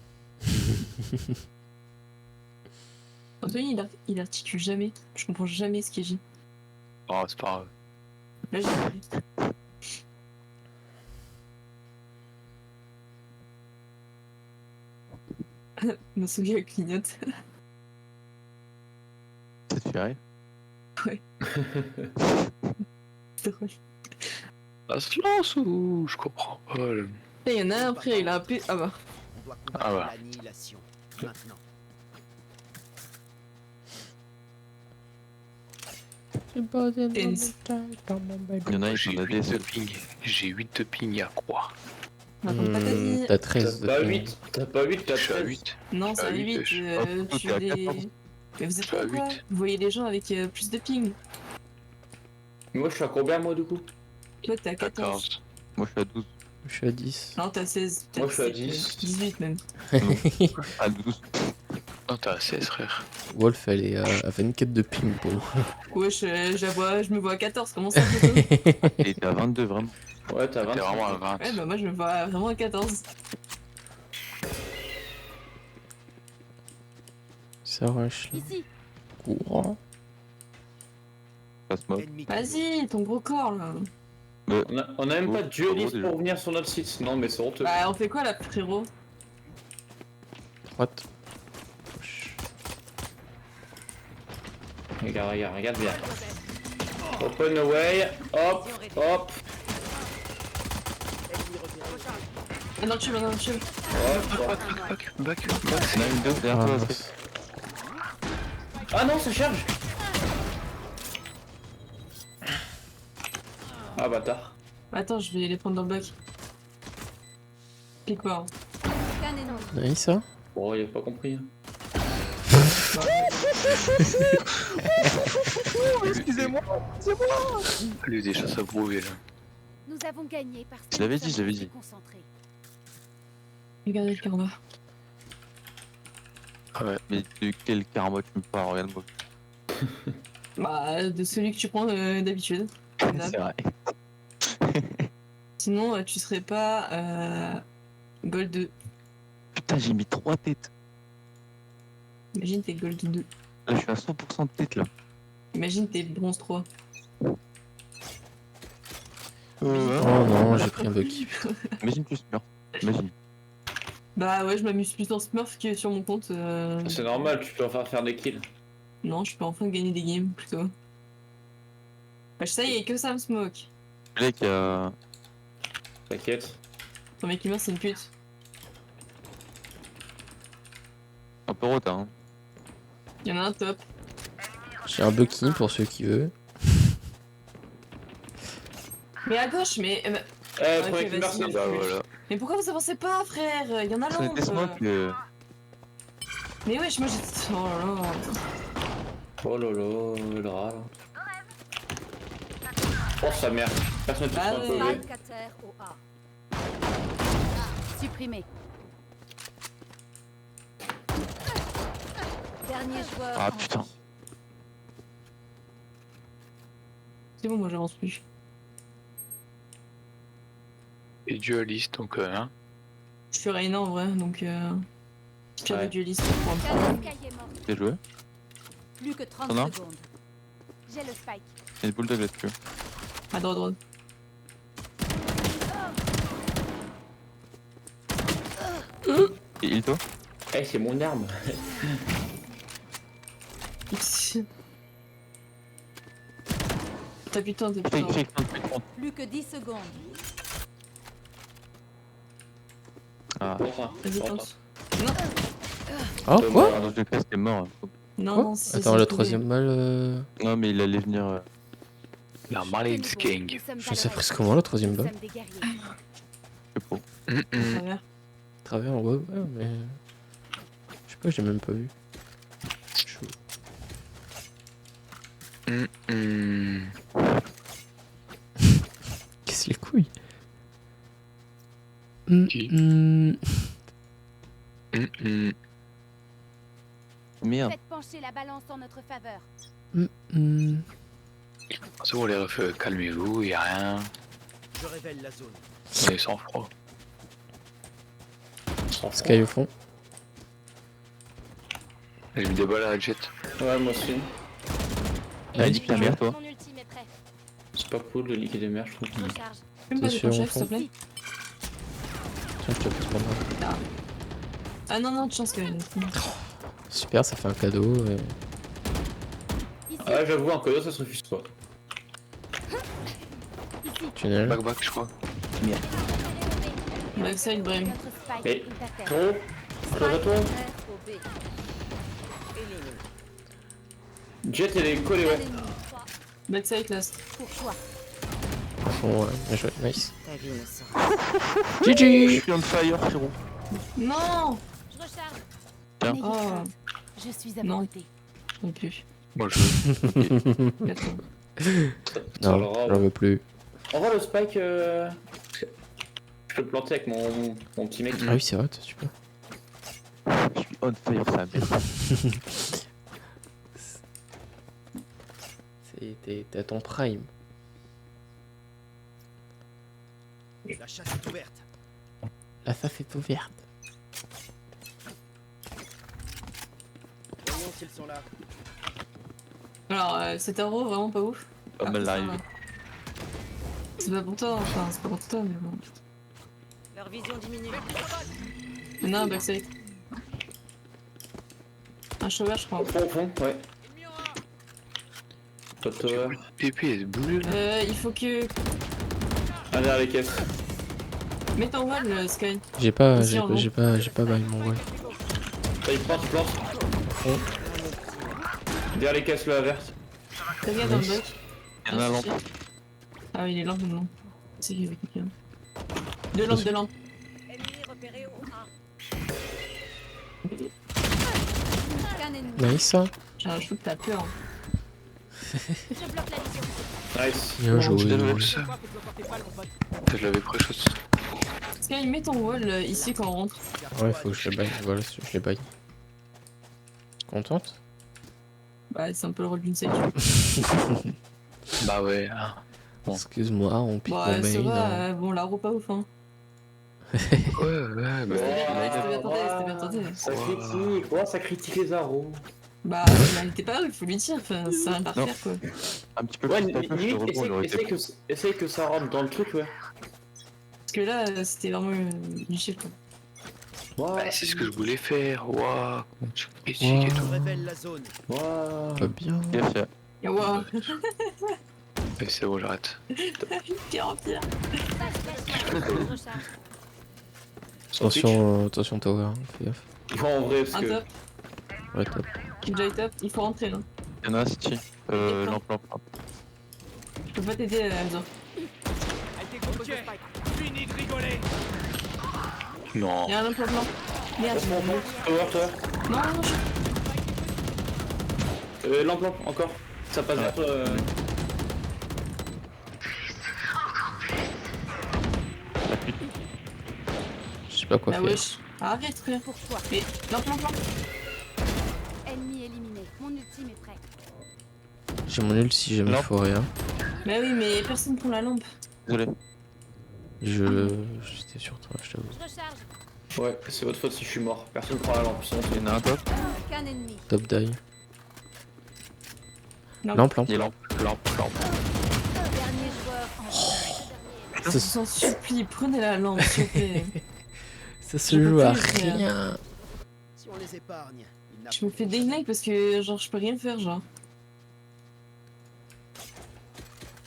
Anthony, il articule jamais. Je comprends jamais ce qu'il dit. Oh, c'est pas grave. Là, j'ai compris. Masugi elle clignote. Ça te fait rire. C'est drôle. Ça se lance ou je comprends pas. Le... Il y en a un après, il a un P. Ah bah. On doit Ah combattre bah. l'annihilation. Maintenant. Tense. Il y en a, ils J'ai sont 8 de ADS. ping. J'ai 8 de ping à croire. Raconte pas ta vie. T'as 13 de T'as pas ping. 8, t'as pas 8, Je t'as suis à 13. 8. Non, c'est Ah à oui, 8. je- Oh, Tu t'es à les. 14. Mais vous êtes Je suis à quoi 8. Vous voyez les gens avec plus de ping. Mais moi je suis à combien moi du coup? Toi, t'es à 14. 14. Moi, je suis à 12. Je suis à 10. Non, t'as 16. Moi, je suis à 17, 10. 18 même. À 12. Non, t'as 16, frère. Wolf, elle est à 24 de ping, pour. Ouais, je me vois à 14. Comment ça, Toto? Et t'es à 22, vraiment. Ouais, t'as T'es 20. vraiment à 20. Ouais, bah moi, je me vois vraiment à 14. Ça rush là. Ici. Courant. Pas smoke. Ennemi Vas-y, ton gros corps là. On a même pas de dueliste déjà. pour venir sur notre site. Non, mais c'est honteux. Bah, on fait quoi là, frérot? Droite. Regarde bien. Open away, hop, hop, Ah, dans le tube, dans le tube. hop. Back. Il y en a une deux derrière Ah, toi. mince. Ah non, ça charge. Ah bâtard. Attends, je vais les prendre dans le bloc. Clique pas. Hein. Qu'un ennemi. Nice ça. Bon, il a pas compris. Excusez-moi. Lui déjà ça brouille là. Nous avons gagné parce que Je l'avais nous dit, je sommes l'avais dit. concentrés. Regardez le karma. Mais de quel karma tu me parles? Regarde-moi. Bah, de celui que tu prends d'habitude. C'est vrai. Sinon, tu serais pas Gold 2. Putain, j'ai mis 3 têtes. Imagine t'es Gold 2. Là, je suis à 100% de tête là. Imagine t'es Bronze 3. Oh non, j'ai pris un bug. Imagine tu smurf. Imagine. Bah ouais, je m'amuse plus en Smurf que sur mon compte. C'est normal, tu peux enfin faire des kills. Non, je peux enfin gagner des games plutôt. Bah, ça y est, que ça me smoke. Le mec, T'inquiète. Ton mec qui meurt, c'est une pute. un peu retard. Hein. Y'en a un top. J'ai un Bucky pour ceux qui veulent. Mais à gauche, mais. Eh, Ok, premier qui meurt, vas-y. c'est Bah voilà. Mais pourquoi vous avancez pas, frère? Y'en a Ça l'autre. n'était smoke. Mais wesh, moi j'ai. Oh là là. Oh lolo, le rat là. Oh sa mère. Personne ne Ah peut ouais. se Spike à terre au A. Supprimé. Dernier joueur. Ah en putain. vie. C'est bon, moi j'avance plus. Et dualiste donc hein. Je suis Reyna en vrai, donc. Je tire Ouais. le dueliste pour me prendre. Sky est mort. Bien joué. Plus que 30 T'en as secondes. J'ai le spike. Il y a une bulldog là-dessus. À droite, droite. Et il toi? Eh, c'est mon arme. T'as putain, t'as Putain, putain. Plus que 10 secondes. Ah, Vas-y, tente. Non, Oh quoi? pardon, je le casse, t'es mort. non, Quoi non, c'est. Attends, le troisième mal. Non, mais il allait venir. La Marlins King. Nous sommes Je sais à l'heure. presque comment le troisième Nous bas. sommes des guerriers. Je sais pas. Travers, ouais, mais. Je sais pas, j'ai même pas vu. Chaud. Qu'est-ce les couilles? Qui Merde. Faites pencher la balance en notre faveur. C'est bon les refs, calmez-vous, y'a rien. Je révèle la zone. On est sans froid. Sky au fond. J'ai mis des balles à la jet. Ouais, moi aussi. Ah, nique ta mère, toi. Mon ultime est prêt. C'est pas cool le liquide des mers, je trouve. Recharge. Tu peux me passer sûr, ton chef, on s'il te plaît? Tiens, je te passe mon bras. Ah non, non, de chance que. Super, ça fait un cadeau. Ici. Ah, j'avoue, un cadeau, ça se refuse pas. Tunnel. Back, je crois. Backside, Brem. Notre spike Mais- est à terre. Gros, toi, Spike toi. à terre au B. Jet, elle est collée, Un ouais. ennemi. Backside, last. Pour toi. Bon, ouais, bien joué, nice. Ta vie ne sera Je GG! suis on fire, frérot. Non! Je recharge. Tiens. N'ayez Oh. crainte. Je suis à Non. vos côtés. Non plus. Moi je. Attends. Non, le rat, j'en veux plus. En vrai, le spike, je peux le planter avec mon petit mec. Ah oui, c'est vrai, toi, tu peux. Je suis on fire, ça merde. T'es à ton prime. La chasse est ouverte. La face est ouverte. Voyons s'ils sont là. Alors, cet arrow, vraiment pas ouf. Pas mal ça arrivé. va. C'est pas pour toi, enfin, c'est pas pour toi, mais bon. leur vision diminue. Il y en a un backside. Un chauffeur, je crois. Au fond, ouais. Pas de tower. Pépé, elle boule là. Il faut que. Un derrière les caisses. Mets ton wall, Sky. J'ai pas, Aussi, en j'ai pas bail mon wall. Ça, il plante, il plante. Derrière les caisses, là, verte. T'as gars dans le bloc. Il y en a un lampe. Ah oui, il est là maintenant. C'est qui avec quelqu'un. Deux lampes, deux lampes. Ennemi repéré au A. Qu'un ennemi. Nice. J'ai un shoot, t'as peur. Je bloque la vision. Nice. Bien joué. Je l'avais ça. Je l'avais pré-shot. Sky, mets ton wall ici quand on rentre. Ouais, faut que je les baille. Voilà, je les baille. Contente? Bah, c'est un peu le rôle d'une sage. Bah ouais. hein. Bon. Excuse-moi, on pique Bon, mon ça main. va, hein. bon, la roue pas ouf, hein. Ouais, bah. C'était bien tenté. Ça critique. Oh, ça critique les arrows. Bah, il était pas ouf, il faut lui dire, enfin, c'est rien à Non. faire, quoi. Un petit peu Ouais, plus, le limite, rebond, il aurait été essaye que ça rentre dans le truc, ouais. Parce que là, c'était vraiment une chef, quoi. Bah, c'est ce que je voulais faire. Waouh. Comment tu critiques et Je tout. révèle la zone. Waouh. Pas bien. Yes, yeah. Et waouh, Et c'est bon, j'arrête. pire en pire. Recharge. Attention tower, hein, fais gaffe. En vrai, parce Un que. top, Ouais, top. Killjoy top, il faut rentrer, là. Il y en a un city. Lampe. Je peux pas t'aider, Enzo. Ok, fini de rigoler. Non. Il y a un implant blanc. Merde, Tower, toi. non, non, Lampe, encore. Ça passe vers toi. Je sais pas quoi Ah faire. wesh, arrête, frère. Pourquoi? Mais, l'implant blanc. Ennemi éliminé. Mon ultime est prêt. J'ai mon ult si jamais il Non. faut rien. Bah oui, mais personne prend la lampe. Désolé. J'étais sur toi, je t'avoue. Je recharge. Ouais, c'est votre faute si je suis mort. Personne prend la lampe, sinon Il y en a un top. Qu'un ennemi. Top die. Non. Lampe. Il est lampe. Dernier joueur en Je vous en supplie, prenez la lampe, s'il vous plaît. Ça se Je joue peux à plus, frère. rien. Si on les épargne, ils Je me fais déglingue parce que, genre, je peux rien faire, genre.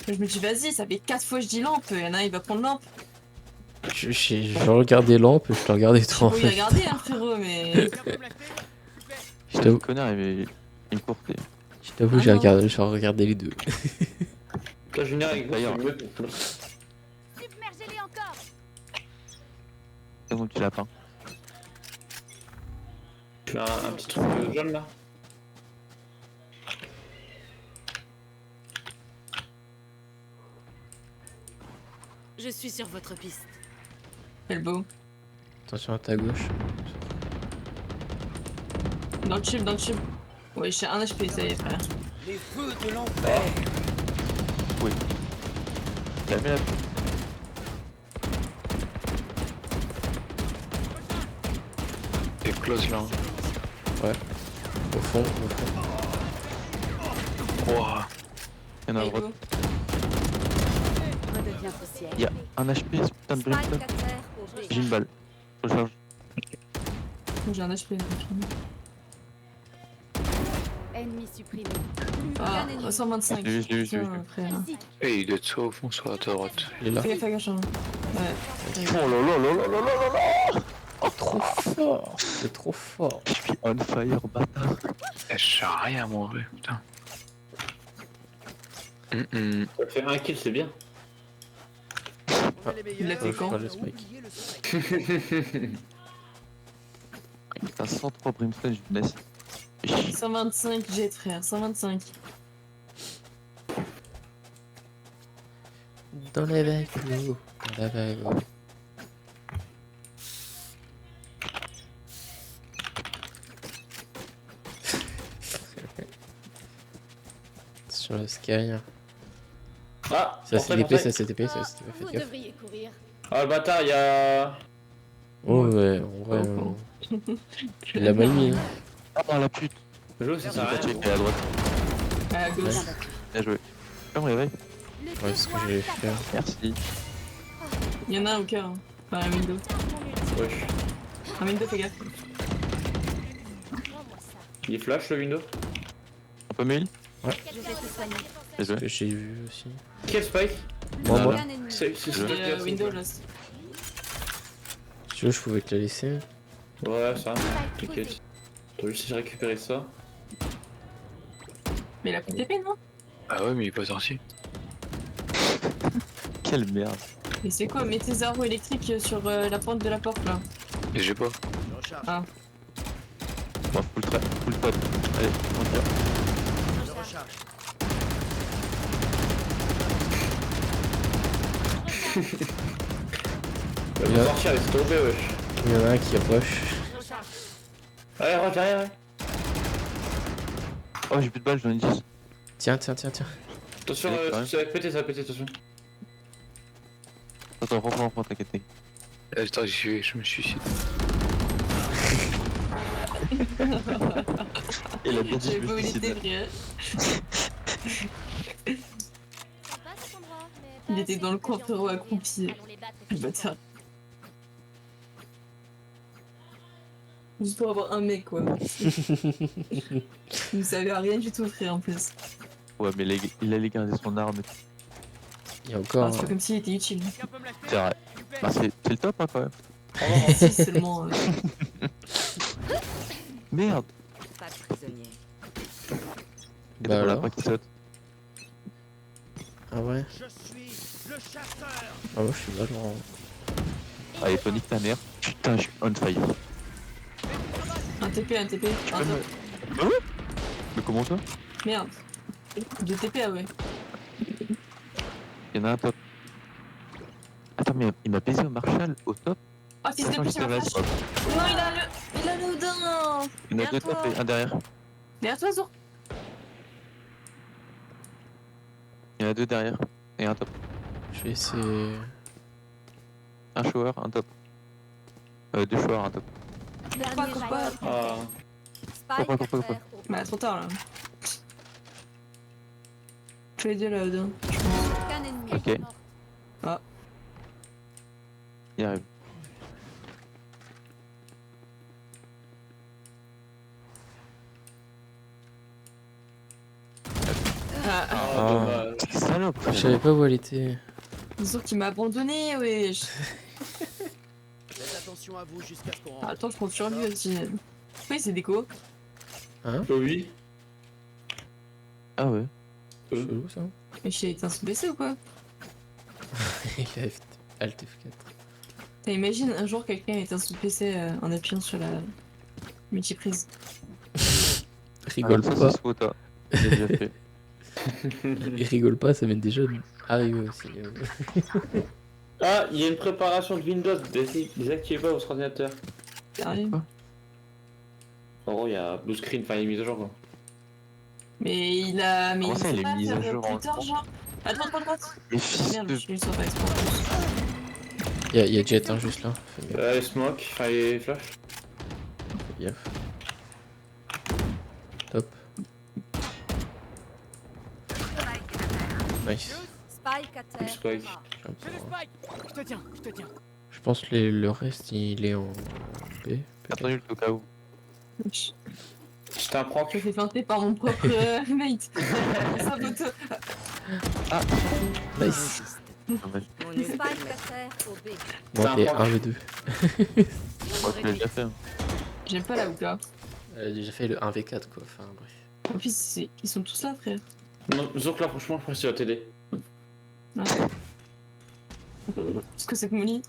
Je me dis, vas-y, ça fait 4 fois que je dis lampe, il y en a un, il va prendre lampe. Je regardais lampe et je te regardais toi en Oui, fait. regardez, hein, frérot, mais. Je t'avoue, Le connard, il me courtait. j'ai Ah non. regardé les deux. Là, Junior avec vous, c'est D'ailleurs. mieux. Submergez-les encore. C'est mon petit lapin. Tu fais un petit truc jaune là. Je suis sur votre piste. Quel beau. Attention à ta gauche. Dans le tube, dans le tube. Ouais, j'ai un HP, ça y est, frère. Les feux de l'enfer. Il a mis la Et close là. Au fond. Waouh. Il y en a un Quel droite. beau. Redevient poussière. Il y a un HP, ce putain de Spike brimstone. à terre au B. J'ai une balle. Recharge. J'ai un HP. Ennemi supprimé. Ah, Qu'un ennemi. 125. Je l'ai vu. Putain, frère. Ici. Et il doit être soit au fond, soit à ta droite. Il est là. Fais gaffe à gauche, hein. Ouais. Oh là là là là là là là. Trop fort. C'est trop fort. Je suis on fire, bâtard. Eh, je sers à rien, mon vrai, putain. Ça fait un kill, c'est bien. On a les meilleurs. Il l'a fait quand Pas le spike. Oubliez le secret. T'as 103 brimstone, je me laisse. 125 jet, frère. 125. Dans les vagues, dans la vague. Sur le sky. Ah, Ça c'est portail, TP, ça portail. c'est TP, ça c'est TP, Vous faites gaffe. devriez courir. Ah, le bâtard, il y a. Oh ouais, en vrai, il l'a mal mis. Hein. Ah la pute. Je ça Il sert à va rien. checker à droite. À gauche. Bien joué. Je me réveille. Ouais, c'est ce que j'allais faire. Merci. Il y en a un au cœur. Hein. Enfin, un window. Wesh. Un window, fais gaffe. Il est flash le window. Un peu mail. Je vais te soigner. Bien joué. Ce que j'ai vu aussi. Quel spike? Moi, Qu'un ennemi. C'est Je- Et window, là. si tu veux, je pouvais te la laisser. Ouais, ça. Spike T'inquiète. posé. Attends juste si j'ai récupéré ça. Mais il a pris TP, non? Ah ouais, mais il est pas sorti. Quelle merde. Et c'est quoi? Mets tes arrows électriques sur la pointe de la porte là. Et j'ai pas. Je recharge. Ah. Bon, full trap. Allez, on tire. Je recharge. Le Bien. sortir, laisse tomber, wesh. Il y en a un qui approche. Allez, rentre derrière, ouais. Oh, j'ai plus de balles, j'en ai 10. Tiens. Attention, Allez, quand même. ça va péter, attention. Attends, reprends, t'inquiète. Attends, je me suicide. Il a bien dit J'avais je pas me où il suicide. était, frère. Il était dans le coin accroupi. Le bâtard. Juste pour avoir un mec, quoi. Vous savez à rien du tout, frère, en plus. Ouais, mais il allait garder son arme. Il y a Ah, encore. c'est pas comme s'il était utile. Quelqu'un peut me l'acheter C'est vrai. Bah, c'est le top, hein, quand même. Si seulement. Merde. Pas prisonnier. Et Bah voilà, alors. pas qui saute. Ah ouais. Je suis le chasseur. Ah ouais, je suis vachement. Allez, tonique ta mère. Putain, je suis on fire. Un TP, un TP. Un top. Mais comment ça? Merde. 2 TP, ah ouais. Il y en a un top. Attends, mais il m'a baisé au Marshall, au top. Ah, fils de Sachant pute, qu'il il m'a reste- flash. Non, il a le Odin. Il y en a deux top et un derrière. Derrière toi, Zour. Il y en a deux derrière. Et un top. Je vais essayer. Un shower, un top. Deux showers, un top. Quoi, quoi. Ah. Spike Quoi. à terre au Bah, trop tard là. Tous les deux là, Odin. Aucun ennemi. Ok. Ah. Il arrive. Ah, Ah. Dommage. Salope. Je savais pas où elle était. Zour qui m'a abandonné, wesh. Faites attention à vous jusqu'à ce qu'on Ah, rentre. attends, je compte sur lui aussi. Oui, c'est déco. Oui. Ah ouais. Chelou ça. Mais je suis éteint sous BC ou quoi? Il a Alt F4. T'imagines un jour quelqu'un éteint sous PC en appuyant sur la multiprise. Rigole ça, pas. c'est Swota. J'ai déjà fait. Il rigole pas, ça m'est déjà arrivé aussi. Ah, il y a une préparation de Windows. Désactivez pas votre ordinateur. Sérieux? En gros, il y a blue screen, enfin, il est mis à jour quoi. Mais il a. Mais Comment ça, il il est faut pas mis à faire jour en plus tard, genre. À droite. Les fils Merde, de... je suis sur pas exprès. Il y a Jet hein, juste là. Fais gaffe. Les smoke, enfin les flash. Fais gaffe. Top. Nice. Spike à terre. Spike. au bas. J'ai un J'ai le peu- spike. Je te tiens. Je pense que le reste il est en B. peut-être. Attendu au cas où. Je Je t'en prends me fais feinter par mon propre mate. Sa photo. Nice. Dommage. Mon spike à terre au B. Bon, et 1 V2. Moi, tu l'as déjà fait. Hein. J'aime pas la Ouka. Elle a déjà fait le 1v4 quoi. Enfin bref. En plus, ils sont tous là, frère. Non, Zouk là, franchement, je pense qu'il va t'aider. Qu'est-ce que c'est que Molly?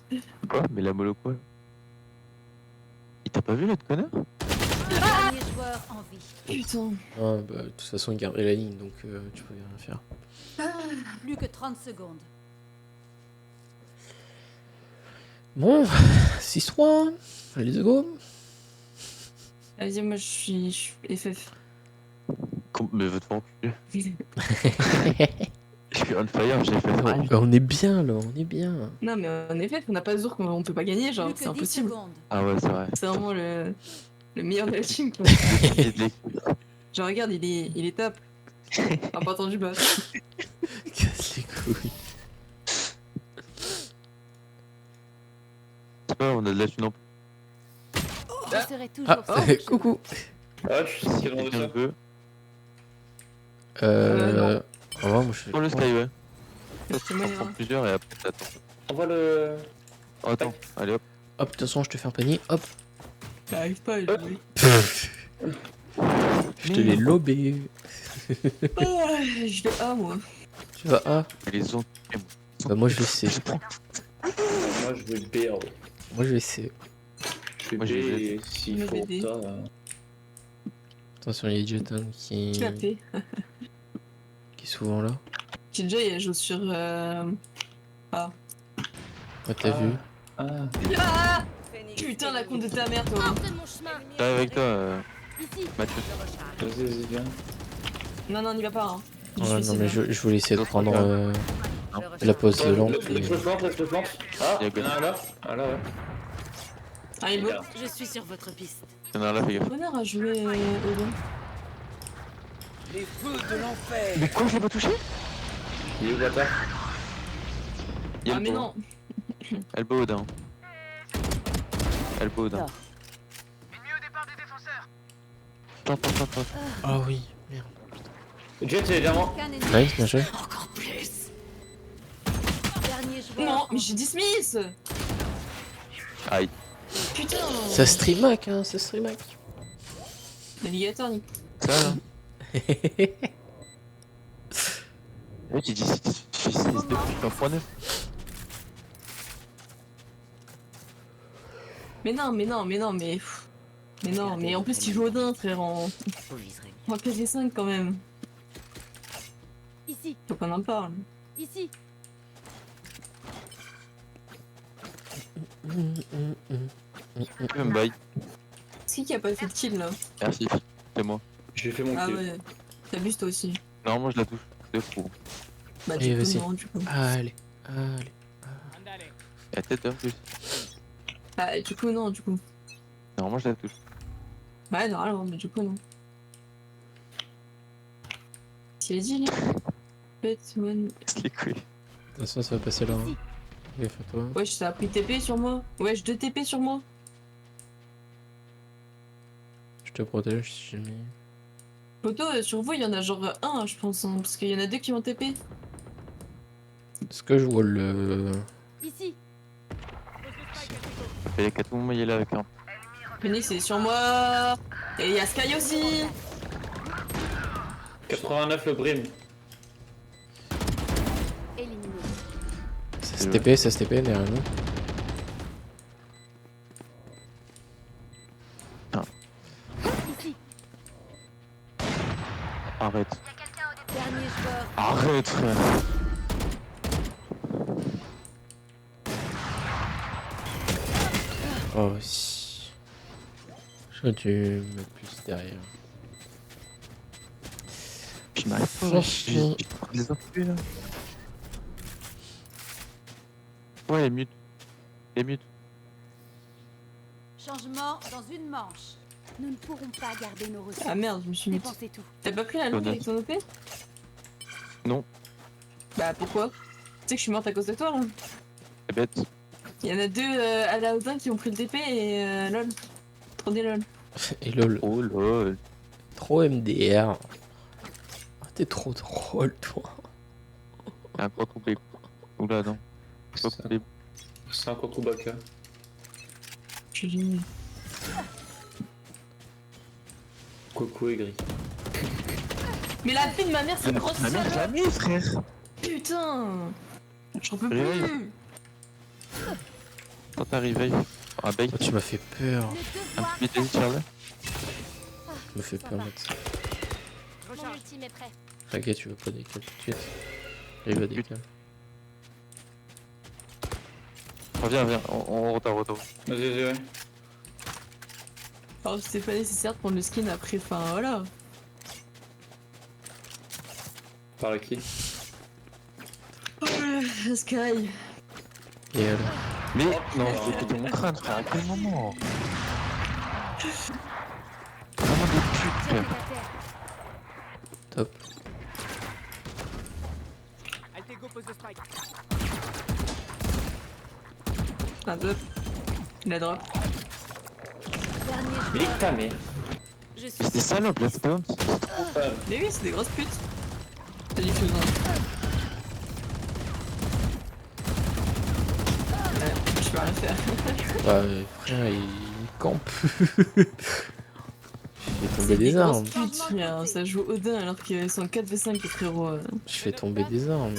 Quoi? Mais la mollo quoi? Il t'a pas vu l'autre connard? Dernier joueur en vie. Putain. Ah, bah, de toute façon il gardait la ligne donc tu peux rien faire. Plus que 30 secondes. Bon, 6-3. Let's go. Vas-y, moi je suis FF. Mais veux te faire enculer. Je suis on fire, j'ai fait Oh, on est bien là, on est bien. Non, mais en FF, on n'a pas Zour qu'on peut pas gagner, genre, Plus c'est que 10 impossible. secondes. Ah ouais, c'est vrai. C'est vraiment le meilleur de la team, quoi. Et de l'équipe. Genre, regarde, il est top. En partant du bas. Casse les couilles. C'est pas grave, on a de la thune en plus. Je serai toujours Ah, sur le chemin. coucou. Ah, je sais ce qu'il y a dans Quelqu'un ça. veut. Ah ouais, moi je fais. Sur le skyway. Ça, C'est tu moi, en prends hein. plusieurs et après t'attends. Envoie le. Oh, attends, allez hop. Hop, de toute façon, je te fais un panier. Hop. J'arrive pas, il Je te l'ai lobé. Je vais A, moi. Tu vas A. Les ont. Bah, moi, je vais C. Moi je vais B. alors. Moi, je vais C. Je vais Moi, B je vais et s'il Moi, faut je vais D. ça. Attention, il y a Jetton qui Tu l'as fait. est souvent là. Jinja, il joue sur. Ah. Ouais, t'as vu? Ah. Ah putain, la compte de ta mère, toi. Hors de mon chemin. J'arrive avec toi, Ici. Mathieu. Vas-y, viens. Non, non, n'y va pas. Hein. Il Ouais, non, suicide, mais hein. je voulais essayer de prendre Non. la pause de lampe. Laisse le plante, laisse le plante. Ah, Il y a il y en a un là. Ah là, ouais. Ah, il est beau. Je suis sur votre piste. Il y en a un là, fais gaffe. Bonheur à jouer au long. Les feux de l'enfer. Mais quoi, je l'ai pas touché? Il est où, bâtard? Il y a Ah, le mais beau. non. Elbow Odin. Elbow Odin. Attends. Ah oui, merde. Jet, c'est derrière moi. Aucun ennemi. Nice, bien joué. Dernier joueur. Non, mais j'ai dismiss. Aïe. Putain. Ça streamac, hein, ça streamac. Navigateur, Nick. Ça là. Ouais, j'ai dit 6 depuis un point 9. Mais non, mais non, mais non, mais. Pff. Mais non, mais en plus, il joue Odin, frère, en 4v5 quand même. Ici. Faut qu'on en parle. Ici. Tu veux me bail? C'est qui a pas fait de kill là? Merci. C'est moi. J'ai fait mon Ah kill. ouais. T'abuses toi aussi. Normalement, je la touche. De fou. Bah, Allez, du coup, vas-y. non, du coup. Allez, allez. Et la tête en plus. Bah, du coup, non, du coup. Normalement, je la touche. Ouais, normalement, mais du coup, non. S'il a dit, là. Batman. Casse les couilles. Attention, ça va passer là. Hein. Gaffe à toi. Wesh, ça a pris TP sur moi. Wesh, 2 TP sur moi. Je te protège si jamais. Poto, sur vous, il y en a genre 1, je pense, hein, parce qu'il y en a 2 qui ont TP. Est-ce que je vois le. Ici. Il y a qu'à tout moment, il est là avec un. Phoenix est sur moi. Et il y a Sky aussi. 89 le brim. Éliminé. Ça se TP derrière nous. Ici. Arrête. Dernier joueur. Arrête, frère. Oh si. J'aurais dû mettre plus derrière. Je m'arrive pas. Franchement. J'ai pris des influx là. Ouais, elle est mute. Elle est mute. Changement dans une manche. Nous ne pourrons pas garder nos ressources. Ah merde, je me suis mis. Dépensez tout. T'as pas pris la lampe avec ton OP? Non. Bah pourquoi? Tu sais que je suis morte à cause de toi là. C'est bête. Il y en a 2 à la Odin qui ont pris le TP et lol. Trop des lol. Et lol. Oh lol. Trop MDR. Ah, t'es trop drôle, toi. Il y a un gros troublé. Oula, non. Pas troublé. C'est un coco baka. Je suis génial. Coco aigri. Mais la fille de ma mère, c'est une grosse Ma mère, salope. jamais, frère. Putain. J'en peux Réveille. plus. Quand t'arrives, un bait. Oh, tu m'as fait peur. Un petit bait, Charles. Tu m'as fait peur, Max. Mon ultime est prêt. Ok, tu veux pas décaler tout de suite. Il va décaler. Viens, on retourne. Vas-y, ouais. Alors c'était pas nécessaire de prendre le skin après, enfin voilà. Par qui? Sky. Et alors Mais non, je vais péter mon crâne, frère. À quel moment? Vraiment des putes, frère. Top. Altego pose le spike. Un drop. La drop. Dernier Mais joueur. ta mère. Je suis Mais c'est salope, là, c'est pas Mais oui, c'est des grosses putes. T'as dit chose, hein. Ouais, je peux rien faire. Bah, frère, il campe. Je fais tomber des armes. grosses putes, frère. Ça joue Odin alors qu'ils sont 4v5 les frérots. Je fais tomber des armes,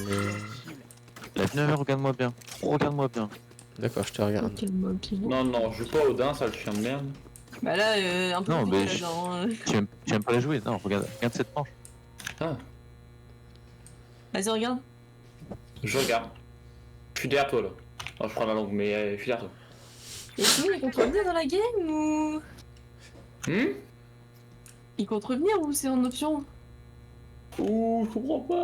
mais. La 9, regarde-moi bien. Regarde-moi bien. D'accord, je te regarde. Quel mode, puis bon. Non, non, je joue pas Odin, sale chien de merde. Bah là, un peu Non, compliqué mais là-dedans. Hein. Tu aimes pas la jouer? Non, regarde cette manche. Ah, Vas-y, regarde. je regarde. Je suis derrière toi là. Non, je prends la langue, mais je suis derrière toi. Et sinon, il compte revenir dans la game ou. Il compte revenir ou c'est en option? Ouh, je comprends pas.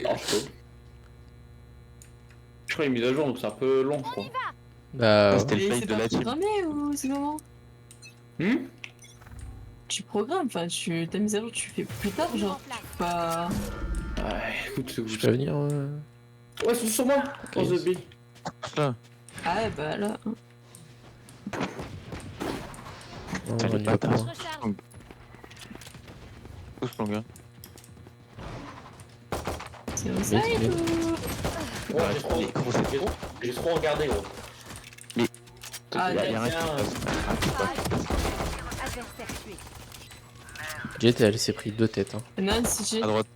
Non, je peux. Je crois qu'il est mis à jour, donc c'est un peu long, je crois. Bah, C'était le Et fail c'est de pas la team. programmé ou c'est comment? Tu programmes, enfin, ta mise à jour, tu fais plus tard, genre. Pas. Ouais, écoute, je peux venir. Ouais, c'est sur moi. Oh, The Bee. Là, Ah, ouais, bah là. Non, T'as on les y va pas. bâtards. Recharge. pousse mon gars. C'est au side mais- ou. Ouais, j'ai trop, Les gros, c'est trop. j'ai trop regardé, gros. Ah, Y'a rien qui bien. se passe. Adversaire tué. Jet, elle s'est pris 2 têtes. Hein. Non, si j'ai. À droite.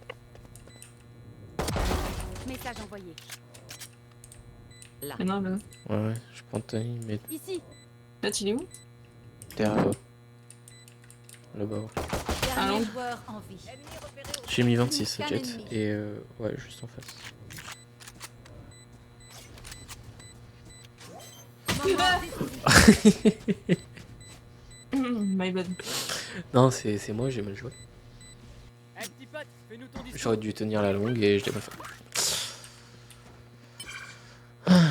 Message envoyé. Non, là. Ouais, je prends Tony, mais Ici. Là, tu es où? Derrière. là-bas. Dernier Allons. joueur en vie. J'ai mis 26 Qu'un Jet. ennemi. Et ouais, juste en face. My bad. Non, c'est moi, j'ai mal joué. J'aurais dû tenir la longue et je l'ai pas fait.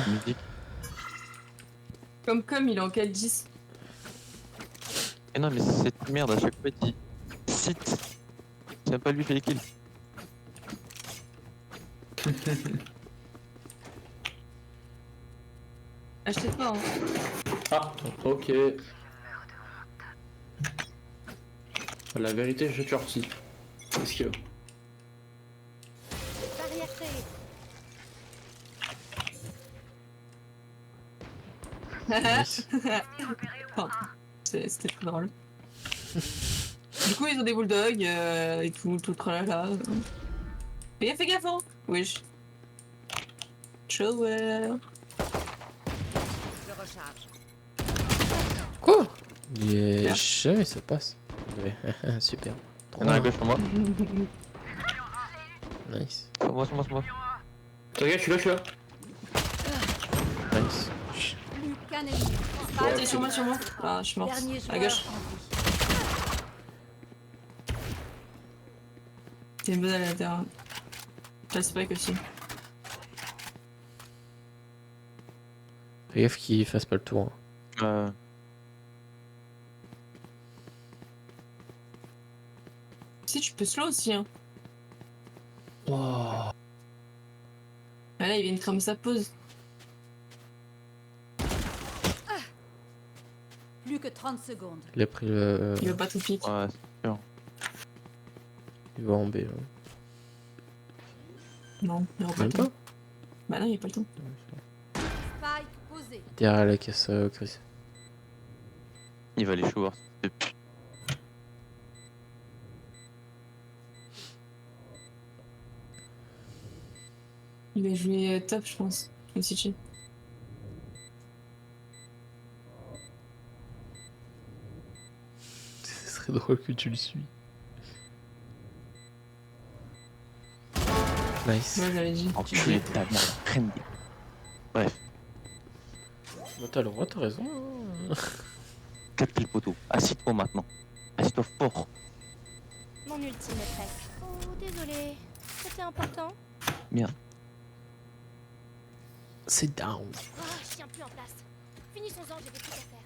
Musique. Comme il est en 4-10. Et non, mais cette merde, à chaque fois, il dit site. C'est même pas lui fait les kills. Achetez pas, hein. Ah, ok. La vérité, je turtis. Qu'est-ce qu'il y a? Barrière créée. Nice. C'était trop drôle. Du coup, ils ont des bulldogs et tout le tralala. Fais gaffe, hein. Wesh. Shower. Je recharge. Quoi? Jamais ça passe. Ouais, super. Il y en a à gauche sur moi. Nice. Sur moi, sur moi, sur moi. T'inquiète, je suis là, Nice. Plus qu'un ennemi. Ah, t'es sur moi. Ah, je suis morte. Dernier À joueur gauche. en vie. T'es une bonne à l'intérieur. J'ai spike aussi. Fais gaffe qu'il fasse pas le tour. Hein. Si, tu peux slow aussi, hein. Wow. Ah là, il vient de cramer sa pause. Plus que 30 secondes. Il a pris le. Il va pas tout pique. Ouais, Il va en B. Là. Non, il aura pas Même le temps. pas. Bah non, il n'y a pas le temps. Spike posé. Derrière la caisse, Chris. il va les shower. Depuis. Il va jouer top, je pense. Comme si tu. Ce serait drôle que tu le suis. Nice. Ouais, j'avais dit. Enculé de ta mère, reine des. Bref, Bah, t'as le droit, t'as raison. Hein. 4 kills poteau. Assis-toi maintenant. Assis-toi fort. Mon ultime est prêt. Oh, désolé. C'était important. Sit down. Oh, je tiens plus en place. Finissons-en, j'ai des trucs à faire.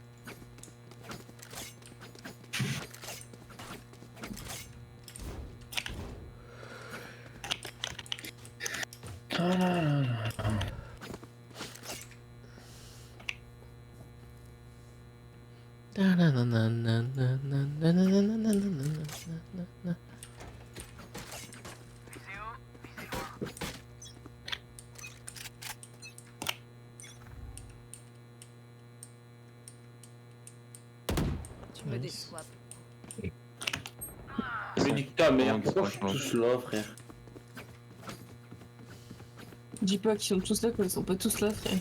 Tu me déçois. Mais nique ta mère, Ils sont pourquoi je suis tous là, frère? Dis pas qu'ils sont tous là, quoi. Ils sont pas tous là, frère.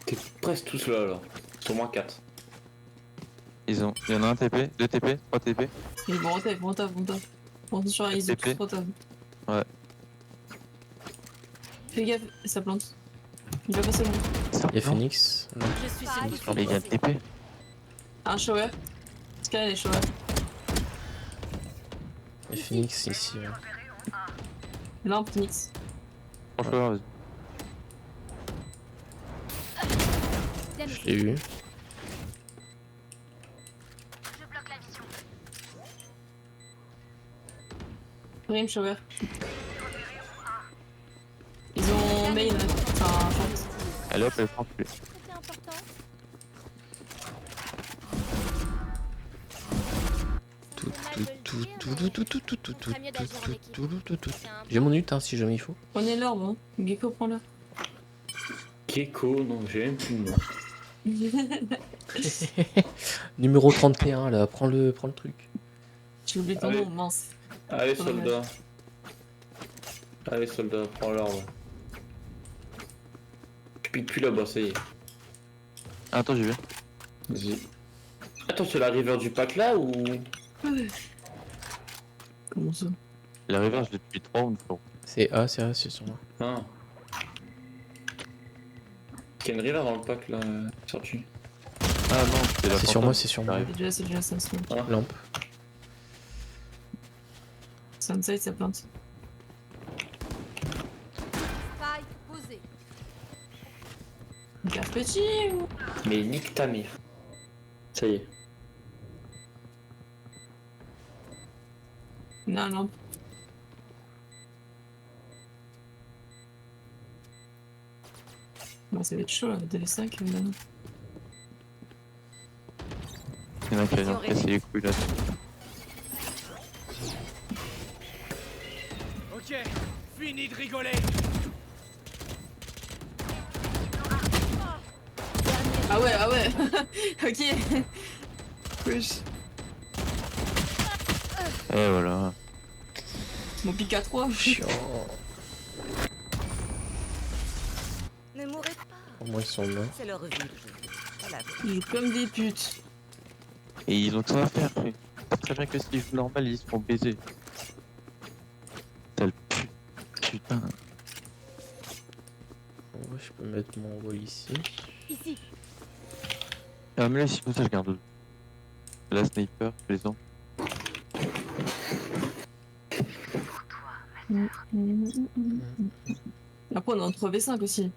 T'es presque tous là alors. Sur moins 4. Il y en a un TP, 2 TP, 3 TP. Mais bon, bon taf. Bon, genre, ils ont tous TP. trop taf. Ouais. Fais gaffe, ça plante. Il va passer loin. Il y a Phoenix. Non. Je suis Mais il y a un TP. Un shower. Sky, les showers. Il y a Phoenix ici. Ouais. Lampe, Phoenix. Franchement, vas-y. Je l'ai eu. Rim, shower. Ils ont main, enfin, short. Allez hop, elle prend plus. C'était important. J'ai mon ult hein, si jamais il faut. Prenez l'orbe, hein. Gecko, prends-le. Gecko, non, j'ai même plus de nom. Numéro 31 là, prends le truc. J'ai oublié ton Allez. nom, mince. Allez, Trop soldat. Allez, soldat, prends l'ordre. Je pique plus là-bas, ça y est. Ah, attends, j'y vais. Vas-y. Attends, c'est la river du pack là ou. Comment ça? La river, je l'ai depuis 3 ou 4 C'est A, c'est sur moi. Ah. Il y a une river dans le pack là, sorti. Ah non, c'est la C'est sur moi, c'est sur moi. J'arrive. C'est déjà ça, c'est bon. Ah. Lampe. Sunside, ça plante. Spike posé. Gaffe petit ou... Mais nique ta mère. Ça y est. Non, non. Bah, ça va être chaud là, DV5. Il y en a qui viennent casser les couilles là. Ok, fini de rigoler. Ah ouais. Ok. Wesh. Et voilà. Mon pic à 3. Chiant. Ne mourrez pas. Au moins ils sont là. C'est leur vie. Voilà. Ils jouent comme des putes. Et ils ont tout à faire. Mais c'est très bien que s'ils jouent normal, ils se font baiser. Sale pute. Putain. En vrai, je peux mettre mon wall ici. Ici. Ah, mais là, si comme ça, je garde la sniper, je les ai. Après, on est en 3v5 aussi.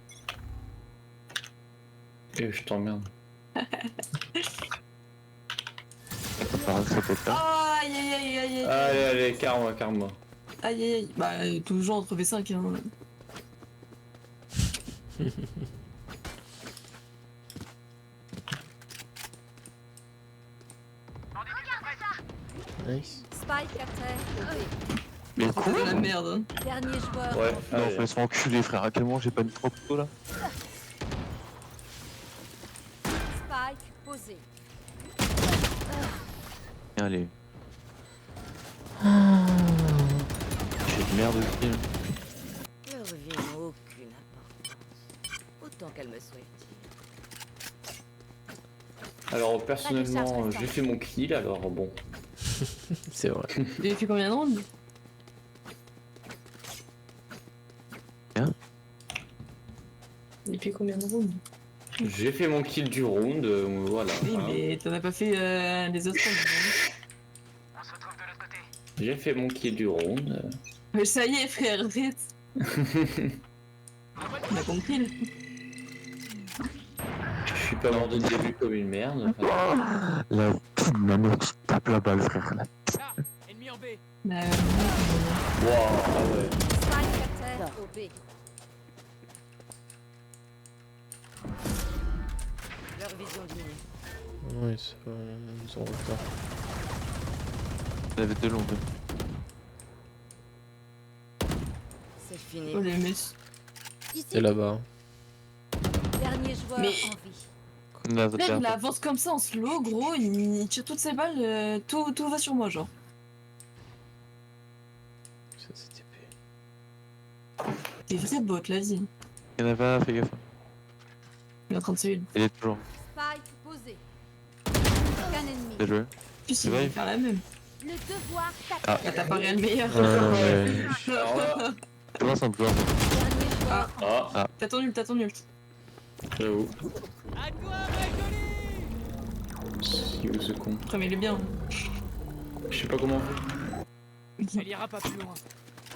Et je t'emmerde. Par ça peut faire. Aïe. Allez, carme-moi. Aïe. Bah, toujours en 3v5. Hein. Nice. Spike à terre. Mais C'est de la merde. Hein. Dernier joueur. Ouais, non, allez. faut se faire enculer, frère. À quel moment j'ai pas mis trop tôt là? Spike posé. Allez. J'ai de merde aussi. Hein. Leur vie n'a aucune importance. Autant qu'elle me souhaite. Alors, personnellement, j'ai fait mon kill, alors bon. C'est vrai. Vous avez fait combien de rounds? Bien. Vous avez fait combien de rounds? J'ai fait mon kill du round, voilà. Oui, mais t'en as pas fait les autres rounds. J'ai fait mon kill du round. Mais ça y est, frère, arrête. On a compris là. Je suis pas mort de début comme une merde. Enfin, La ma mère qui tape la balle, frère. Là. Là, ennemi en B. Bah, wow, ah ouais. Spike à terre au B. Leur vision diminue. Oui, c'est pas. Ils ont retard. Il y avait deux longues. C'est fini. oh les messes. Ici. C'est là-bas. Dernier joueur Mais- en vie. Là, Mec, il avance comme ça en slow, gros, il tire toutes ses balles, tout va sur moi, genre. Ça c'est TP. Des vrais bots, la vie. Il y en a pas, fais gaffe. Il est en train de se heal. Il est toujours. Spike posé. Aucun ennemi. Bien joué. Plus, il vrai. va faire la même. Le devoir Ah. t'attend. Bah, t'as pas rien de meilleur. Ouais. Comment ça me voit? Dernier joueur. Ah, T'as ton ult. j'avoue. Si où ce con. Après, mais il est bien. Je sais pas comment. Elle ira pas plus loin.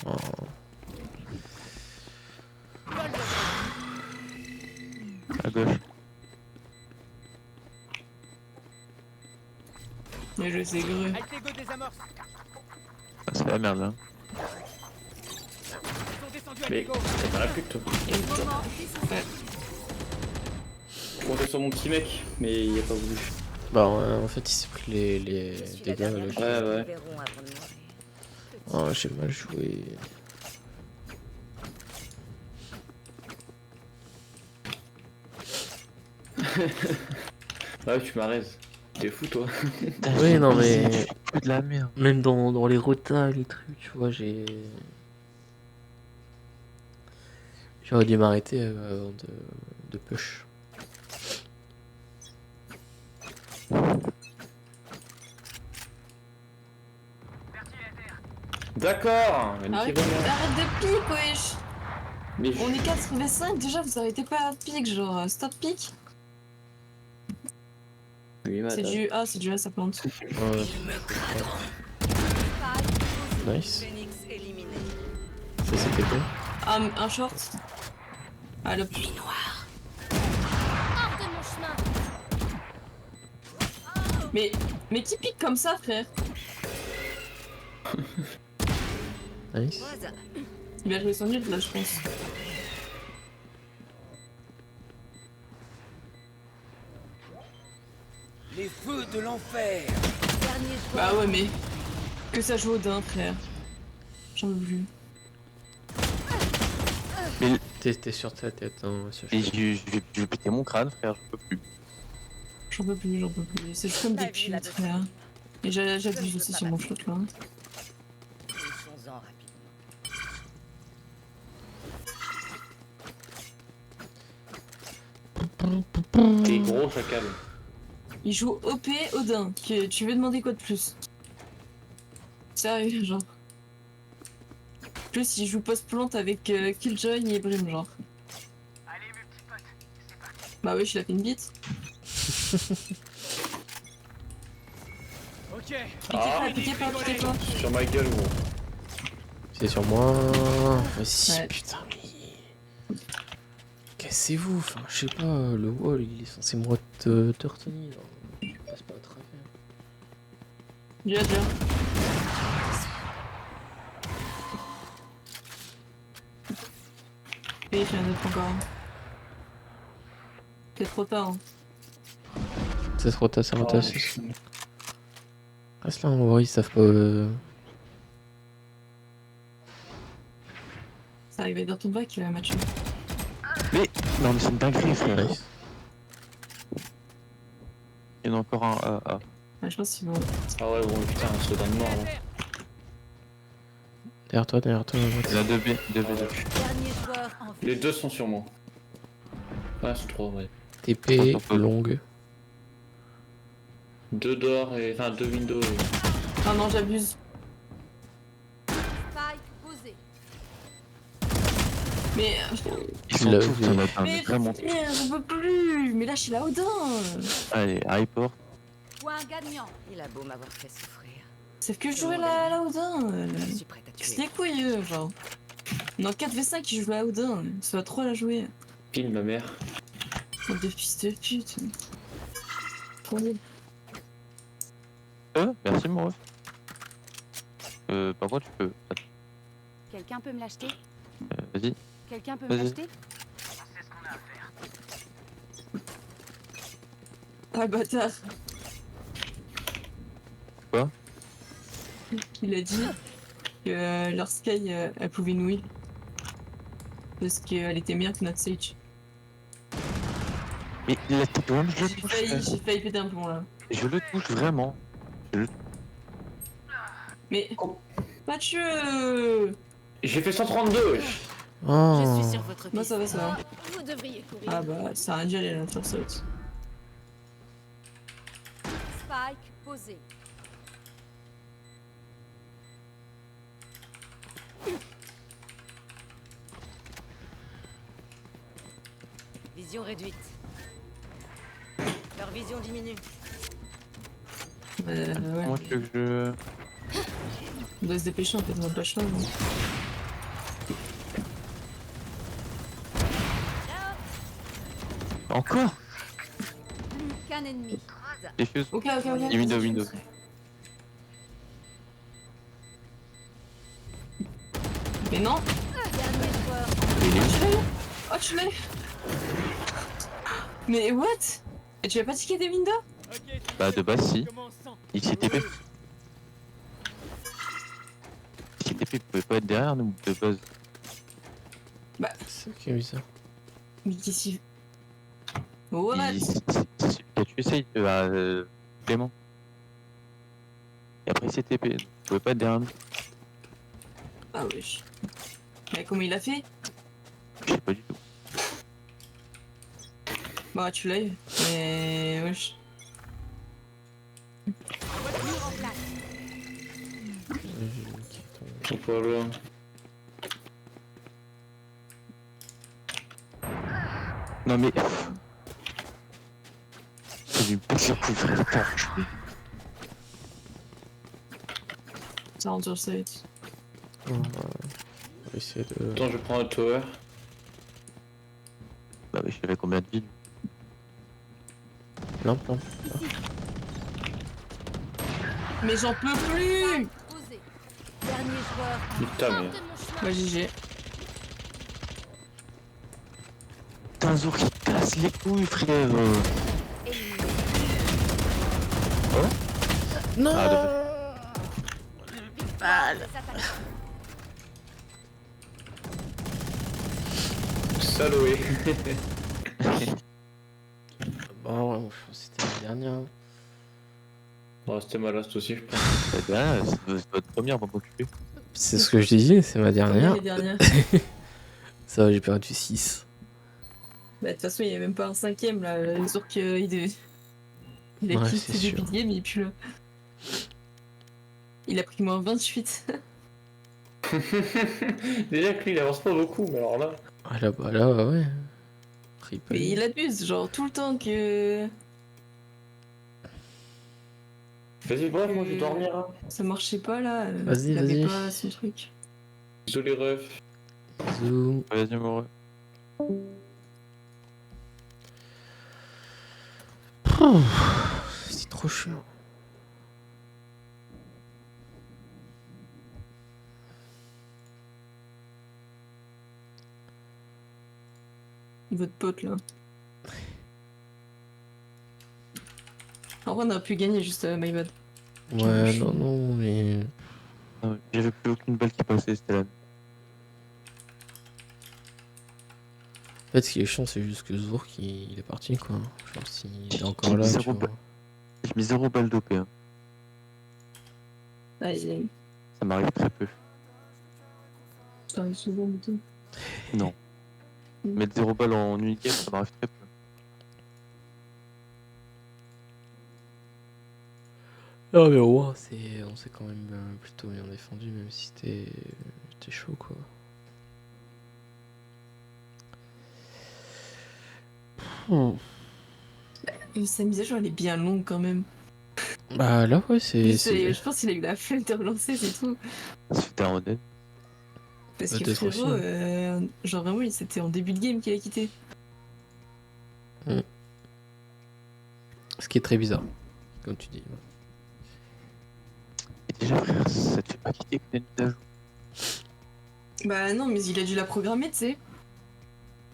Oh. À gauche. Mais je sais greu. Elle t'égo des amorces. Ah, c'est la merde là. Ils sont descendus à Mais l'égo. t'es pas la pute toi. Moment décisif. Je comptais sur mon petit mec, mais il a pas voulu. Bah en fait il s'est pris les dégâts. Là, Ouais. Oh j'ai mal joué. Ouais, tu m'arrêtes. T'es fou toi. Oui non mais Que de la merde. même dans les rotas, les trucs, tu vois, j'aurais dû m'arrêter avant de push. D'accord. Arrête, niquez vos mères. arrête de pique, wesh. Mais On est 4 v5, déjà vous arrêtez pas à pique, genre stop pique. oui, C'est madame. du A, c'est du A, ça plante. Ouais. Nice. Ça c'était bon. Ah, un short. Ah, le puits. Hors de mon chemin. Mais qui pique comme ça, frère? Nice. Il va jouer son ult là, je pense. Les feux de l'enfer. Dernier joueur. Bah ouais, mais que ça joue au din, frère. J'en veux plus. T'es sur ta tête, hein, ce Et chat. je vais péter mon crâne, frère, je peux plus. J'en peux plus, j'en peux plus. C'est juste comme des putes, frère. Et j'abuse aussi sur mon shot là. T'es gros chacal. Il joue OP Odin. Tu veux demander quoi de plus? Sérieux, genre. En plus, il joue post-plante avec Killjoy et Brim, genre. Bah oui, je l'ai fait une bite. Ok. Piquez pas. Sur ma gueule gros. C'est sur moi. Vas-y, Ouais. putain, mais. Cassez-vous, enfin, je sais pas, le wall il est censé me te retenir. Je passe pas à travers. Déjà. Et j'ai un autre encore. C'est trop tard. Hein. Ça se rotate, ça rotate. Reste là, on va voir, ils savent pas. Ça arrivait dans ton bac, il va matcher. Non mais c'est une dinguerie, frère. Nice. Il y en a encore un A. Ouais, je pense que c'est bon. Ah ouais, bon putain, un saut dans le mort là. Derrière toi, derrière toi. Il y en a 2B, 2B. Dernier joueur en vie. Les deux sont sur moi. Ouais, c'est trois, ouais. TP longue. Deux d'or et. Enfin, deux windows. Et... Ah non, j'abuse. Spike posé. Mais. Ils sont Le- tous, il y en a un, Mais vraiment. frère, j'en peux plus. Mais là, je suis là Odin. Allez, report. Point gagnant. Il a beau m'avoir fait souffrir. C'est que je jouais là Odin. Je suis prête à C'est tuer. les couilles, genre. Dans 4v5, ils jouent à Odin. Ça va trop la jouer. Pile ma mère. Oh, de fils de pute. Trop nul. Merci mon ref. Par contre, tu peux. Quelqu'un peut me l'acheter? Vas-y. Quelqu'un peut me Vas-y. l'acheter? Ah, bâtard. Quoi? Il a dit que leur Sky, elle pouvait nous heal. Parce qu'elle était meilleure que notre Sage. Mais la tête de je le J'ai touche. failli péter un plomb là. Je le touche vraiment. Mais. Mathieu J'ai fait 132, wesh. Oh. Je suis sur votre piste. Moi ça va, ça va. Vous devriez courir. Ah bah, ça a déjà aller là, faire ça. Spike posé. Vision réduite. Leur vision diminue. Ouais. Moi, tu veux que On doit se dépêcher en fait, on a pas le choix. Mais... je. Encore Plus qu'un ennemi. Défuse. Ok. Et Windows. Mais non. Dernier joueur. Oh, tu l'as eu. Mais what? Et tu as pas tické des windows? Bah, de base, si. XTP. XTP pouvait pas être derrière nous, de base. C'est ça qui est bizarre. Mais qu'est-ce qu'il... What? Quand tu essayes, Clément. Et après, CTP. Il pouvait pas être derrière nous. Ah wesh. Mais comment il a fait? Je sais pas du tout. Bah tu l'as eu. Mais wesh. Mur en place. Faut pas le... Non mais... C'est du pète le coup, frère. Ça rentre sur le site. On va essayer de. Attends, je prends un tower. Bah oui, je savais combien de villes. Lampe. Mais j'en peux plus. Posé. Dernier joueur. Putain, mais... Bah GG. Putain, Zour qui casse les couilles, frère. Éliminé. Non. Ah, dommage. Victoire des attaquants. Saloué. Bon, ouais, je pense que c'était la dernière. Bon, c'était ma last aussi, je pense. C'est bien, c'est votre première, on va m'occuper. C'est ce que je t'ai dit, c'est ma dernière. Les dernières. Ça va, j'ai perdu 6. Bah de toute façon il y a même pas un cinquième là. Le jour qu'il il a Ouais, quitté c'est depuis sûr. le game, il est plus là. Il a pris moins 28. Déjà que lui, il avance pas beaucoup, mais alors là... Ah là, ouais. Triple. Mais il abuse, genre tout le temps que Vas-y, bref, moi je vais dormir. Hein. ça marchait pas là. Vas-y, il avait vas-y. pas son truc. Désolé, ref. Zoom. Vas-y, amoureux. C'est trop chiant. Votre pote là. En vrai on aurait pu gagner juste my bad. Ouais, non, mais. Non, j'avais plus aucune balle qui passait, c'était là. En fait, ce qui est chiant, c'est juste que Zour, il est parti, quoi. Genre, s'il est encore là, Zéro tu vois. balle. J'ai mis 0 balle d'OP. Hein. Aïe, Ça m'arrive très peu. ça arrive souvent plutôt. Non. Mettre 0 balle en une game, ça m'arrive très peu. Non, mais au moins, on s'est quand même plutôt bien défendu, même si c'était chaud, quoi. Sa mise à jour elle est bien longue quand même. Bah là, ouais, Je pense qu'il a eu la flemme de relancer, c'est tout. C'était un honnête. Parce que Peut-être frérot, aussi, genre vraiment, c'était en début de game qu'il a quitté. Ce qui est très bizarre, comme tu dis. Et déjà, frère, ça te fait pas quitter que t'as une mise à jour. Bah non, mais il a dû la programmer, tu sais.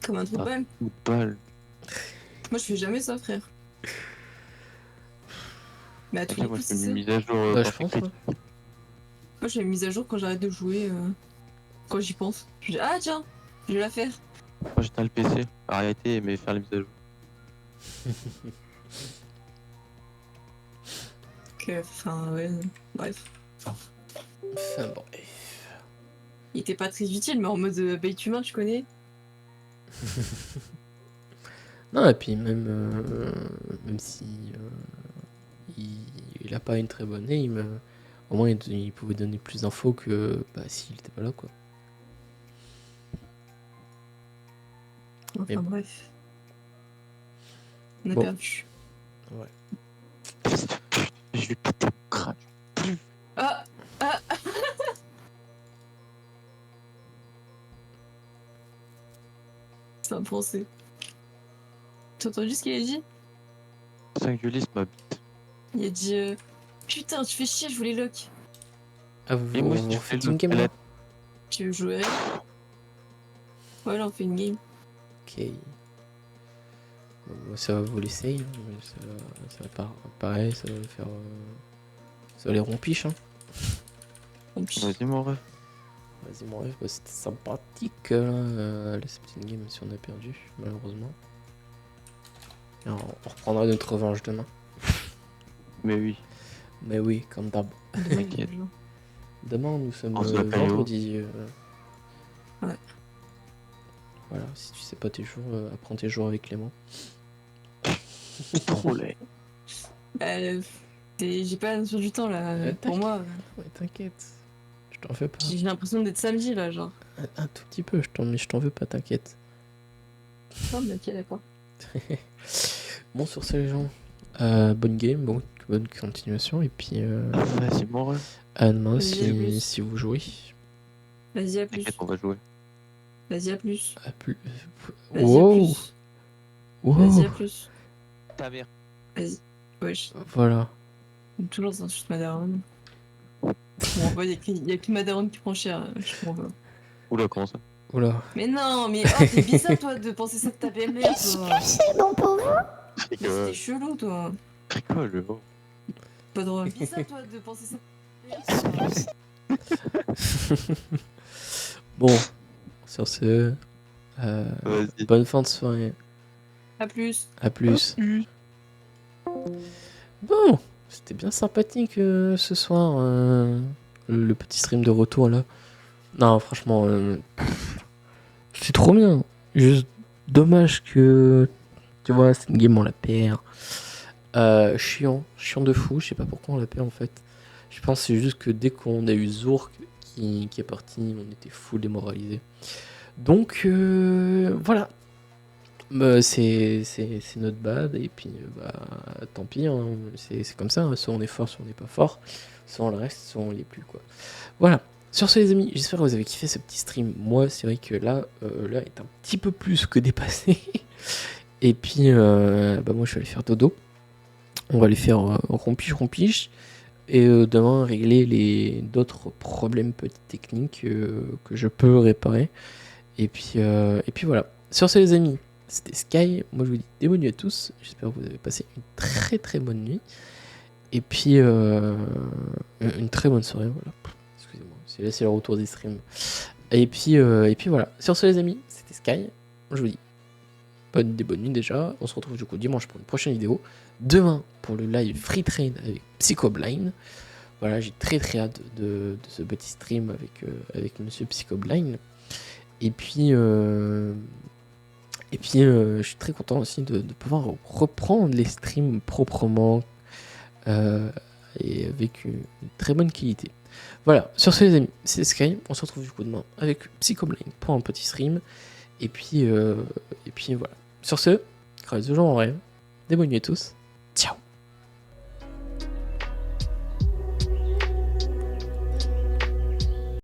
Comme un trou de balle. Une balle. Moi, je fais jamais ça, frère. Mais à tous les Moi, coups, je fais c'est ça. une mise à jour. Bah, quand je pense, c'est ouais. Moi, je fais une mise à jour quand j'arrête de jouer. Quand j'y pense. Je dis, ah tiens, je vais la faire. Moi, j'éteins le PC. Arrêtez, mais faire les mises à jour. Enfin, ouais. Bref. Enfin, bon. Il était pas très utile, mais en mode bait humain, tu connais. Non, et puis même, même si il a pas une très bonne aim, au moins il pouvait donner plus d'infos que s'il était pas là, quoi. Enfin Mais bon. bref. On a Bon. perdu. Ouais. Je vais péter le crâne. Ah ah. C'est un français. T'as entendu ce qu'il a dit? 5 Ulysse ma bite. Il a dit putain, tu fais chier, je voulais lock. Ah, vous, Et moi, vous si tu faites fais une le game là? palette, Tu veux jouer avec? Ouais, là on fait une game. Ok. Bon, moi, ça va vous laisser, hein, mais ça va pas pareil, ça va faire. Ça va les rompiches, hein. En plus. vas-y mon rêve. Vas-y, mon rêve, c'était sympathique. Là, c'est une game si on a perdu, malheureusement. Et on reprendra notre revanche demain. Mais oui. Mais oui, comme d'hab. T'inquiète. Demain, nous sommes On se l'appelle vendredi. Ouais. Voilà, si tu sais pas tes jours, apprends tes jours avec Clément. Trop laid. J'ai pas la notion du temps là. Ouais, Pour moi, Ouais, t'inquiète. Je t'en fais pas. j'ai l'impression d'être samedi là, genre. Un tout petit peu, mais je t'en veux pas, t'inquiète. Oh, mais ok, d'accord. Bon, sur ce, les gens, bonne game, bonne continuation, et puis Vas-y mon rêve. à demain Vas-y, à plus. si vous jouez. Vas-y, à plus. T'inquiète, on va jouer. Vas-y, à plus. À plus. Vas-y, à Wow, plus. wow. Vas-y, à plus. Ta mère. Vas-y. Wesh. Voilà. Toujours ça insulte ma daronne. Bon, il y a que ma daronne qui prend cher, je comprends pas. Oula, comment ça? Oula. Mais non, mais oh, t'es bizarre toi de penser ça de ta belle-mère, Est-ce toi. que c'est bon pour vous? Mais c'était chelou, toi. Rigole, oh. Pas drôle. C'est bizarre, toi, de penser ça de Est-ce ta belle-mère. que c'est Bon, sur ce, Vas-y. bonne fin de soirée. À plus. À plus. Bon, c'était bien sympathique ce soir, le petit stream de retour là. Non, franchement, c'est trop bien. Juste dommage que, tu vois, c'est une game, on la perd. Chiant de fou, je sais pas pourquoi on la perd en fait. Je pense que c'est juste que dès qu'on a eu Zourk qui est parti, on était full démoralisé. Donc voilà. C'est notre bad, et puis tant pis, hein, c'est comme ça, hein, soit on est fort, soit on n'est pas fort, soit on le reste, soit on l'est plus, quoi. Voilà, sur ce les amis, j'espère que vous avez kiffé ce petit stream. Moi c'est vrai que là est un petit peu plus que dépassé, et puis moi je vais aller faire dodo, on va aller faire rompiche, et demain régler d'autres problèmes petits techniques que je peux réparer, et puis voilà, sur ce les amis. C'était Sky, moi je vous dis des bonnes nuits à tous, j'espère que vous avez passé une très très bonne nuit, et puis une très bonne soirée, voilà, excusez-moi, c'est le retour des streams, et puis voilà, sur ce les amis, c'était Sky, moi je vous dis des bonnes nuits déjà, on se retrouve du coup dimanche pour une prochaine vidéo, demain pour le live Free Train avec Psychoblind, voilà, j'ai très très hâte de ce petit stream avec monsieur Psychoblind, et puis je suis très content aussi de pouvoir reprendre les streams proprement et avec une très bonne qualité. Voilà, sur ce les amis, c'est Sky, on se retrouve du coup demain avec Psychoblind pour un petit stream. Et puis voilà. Sur ce, crève de jour en rêve, des bonnes nuits à tous.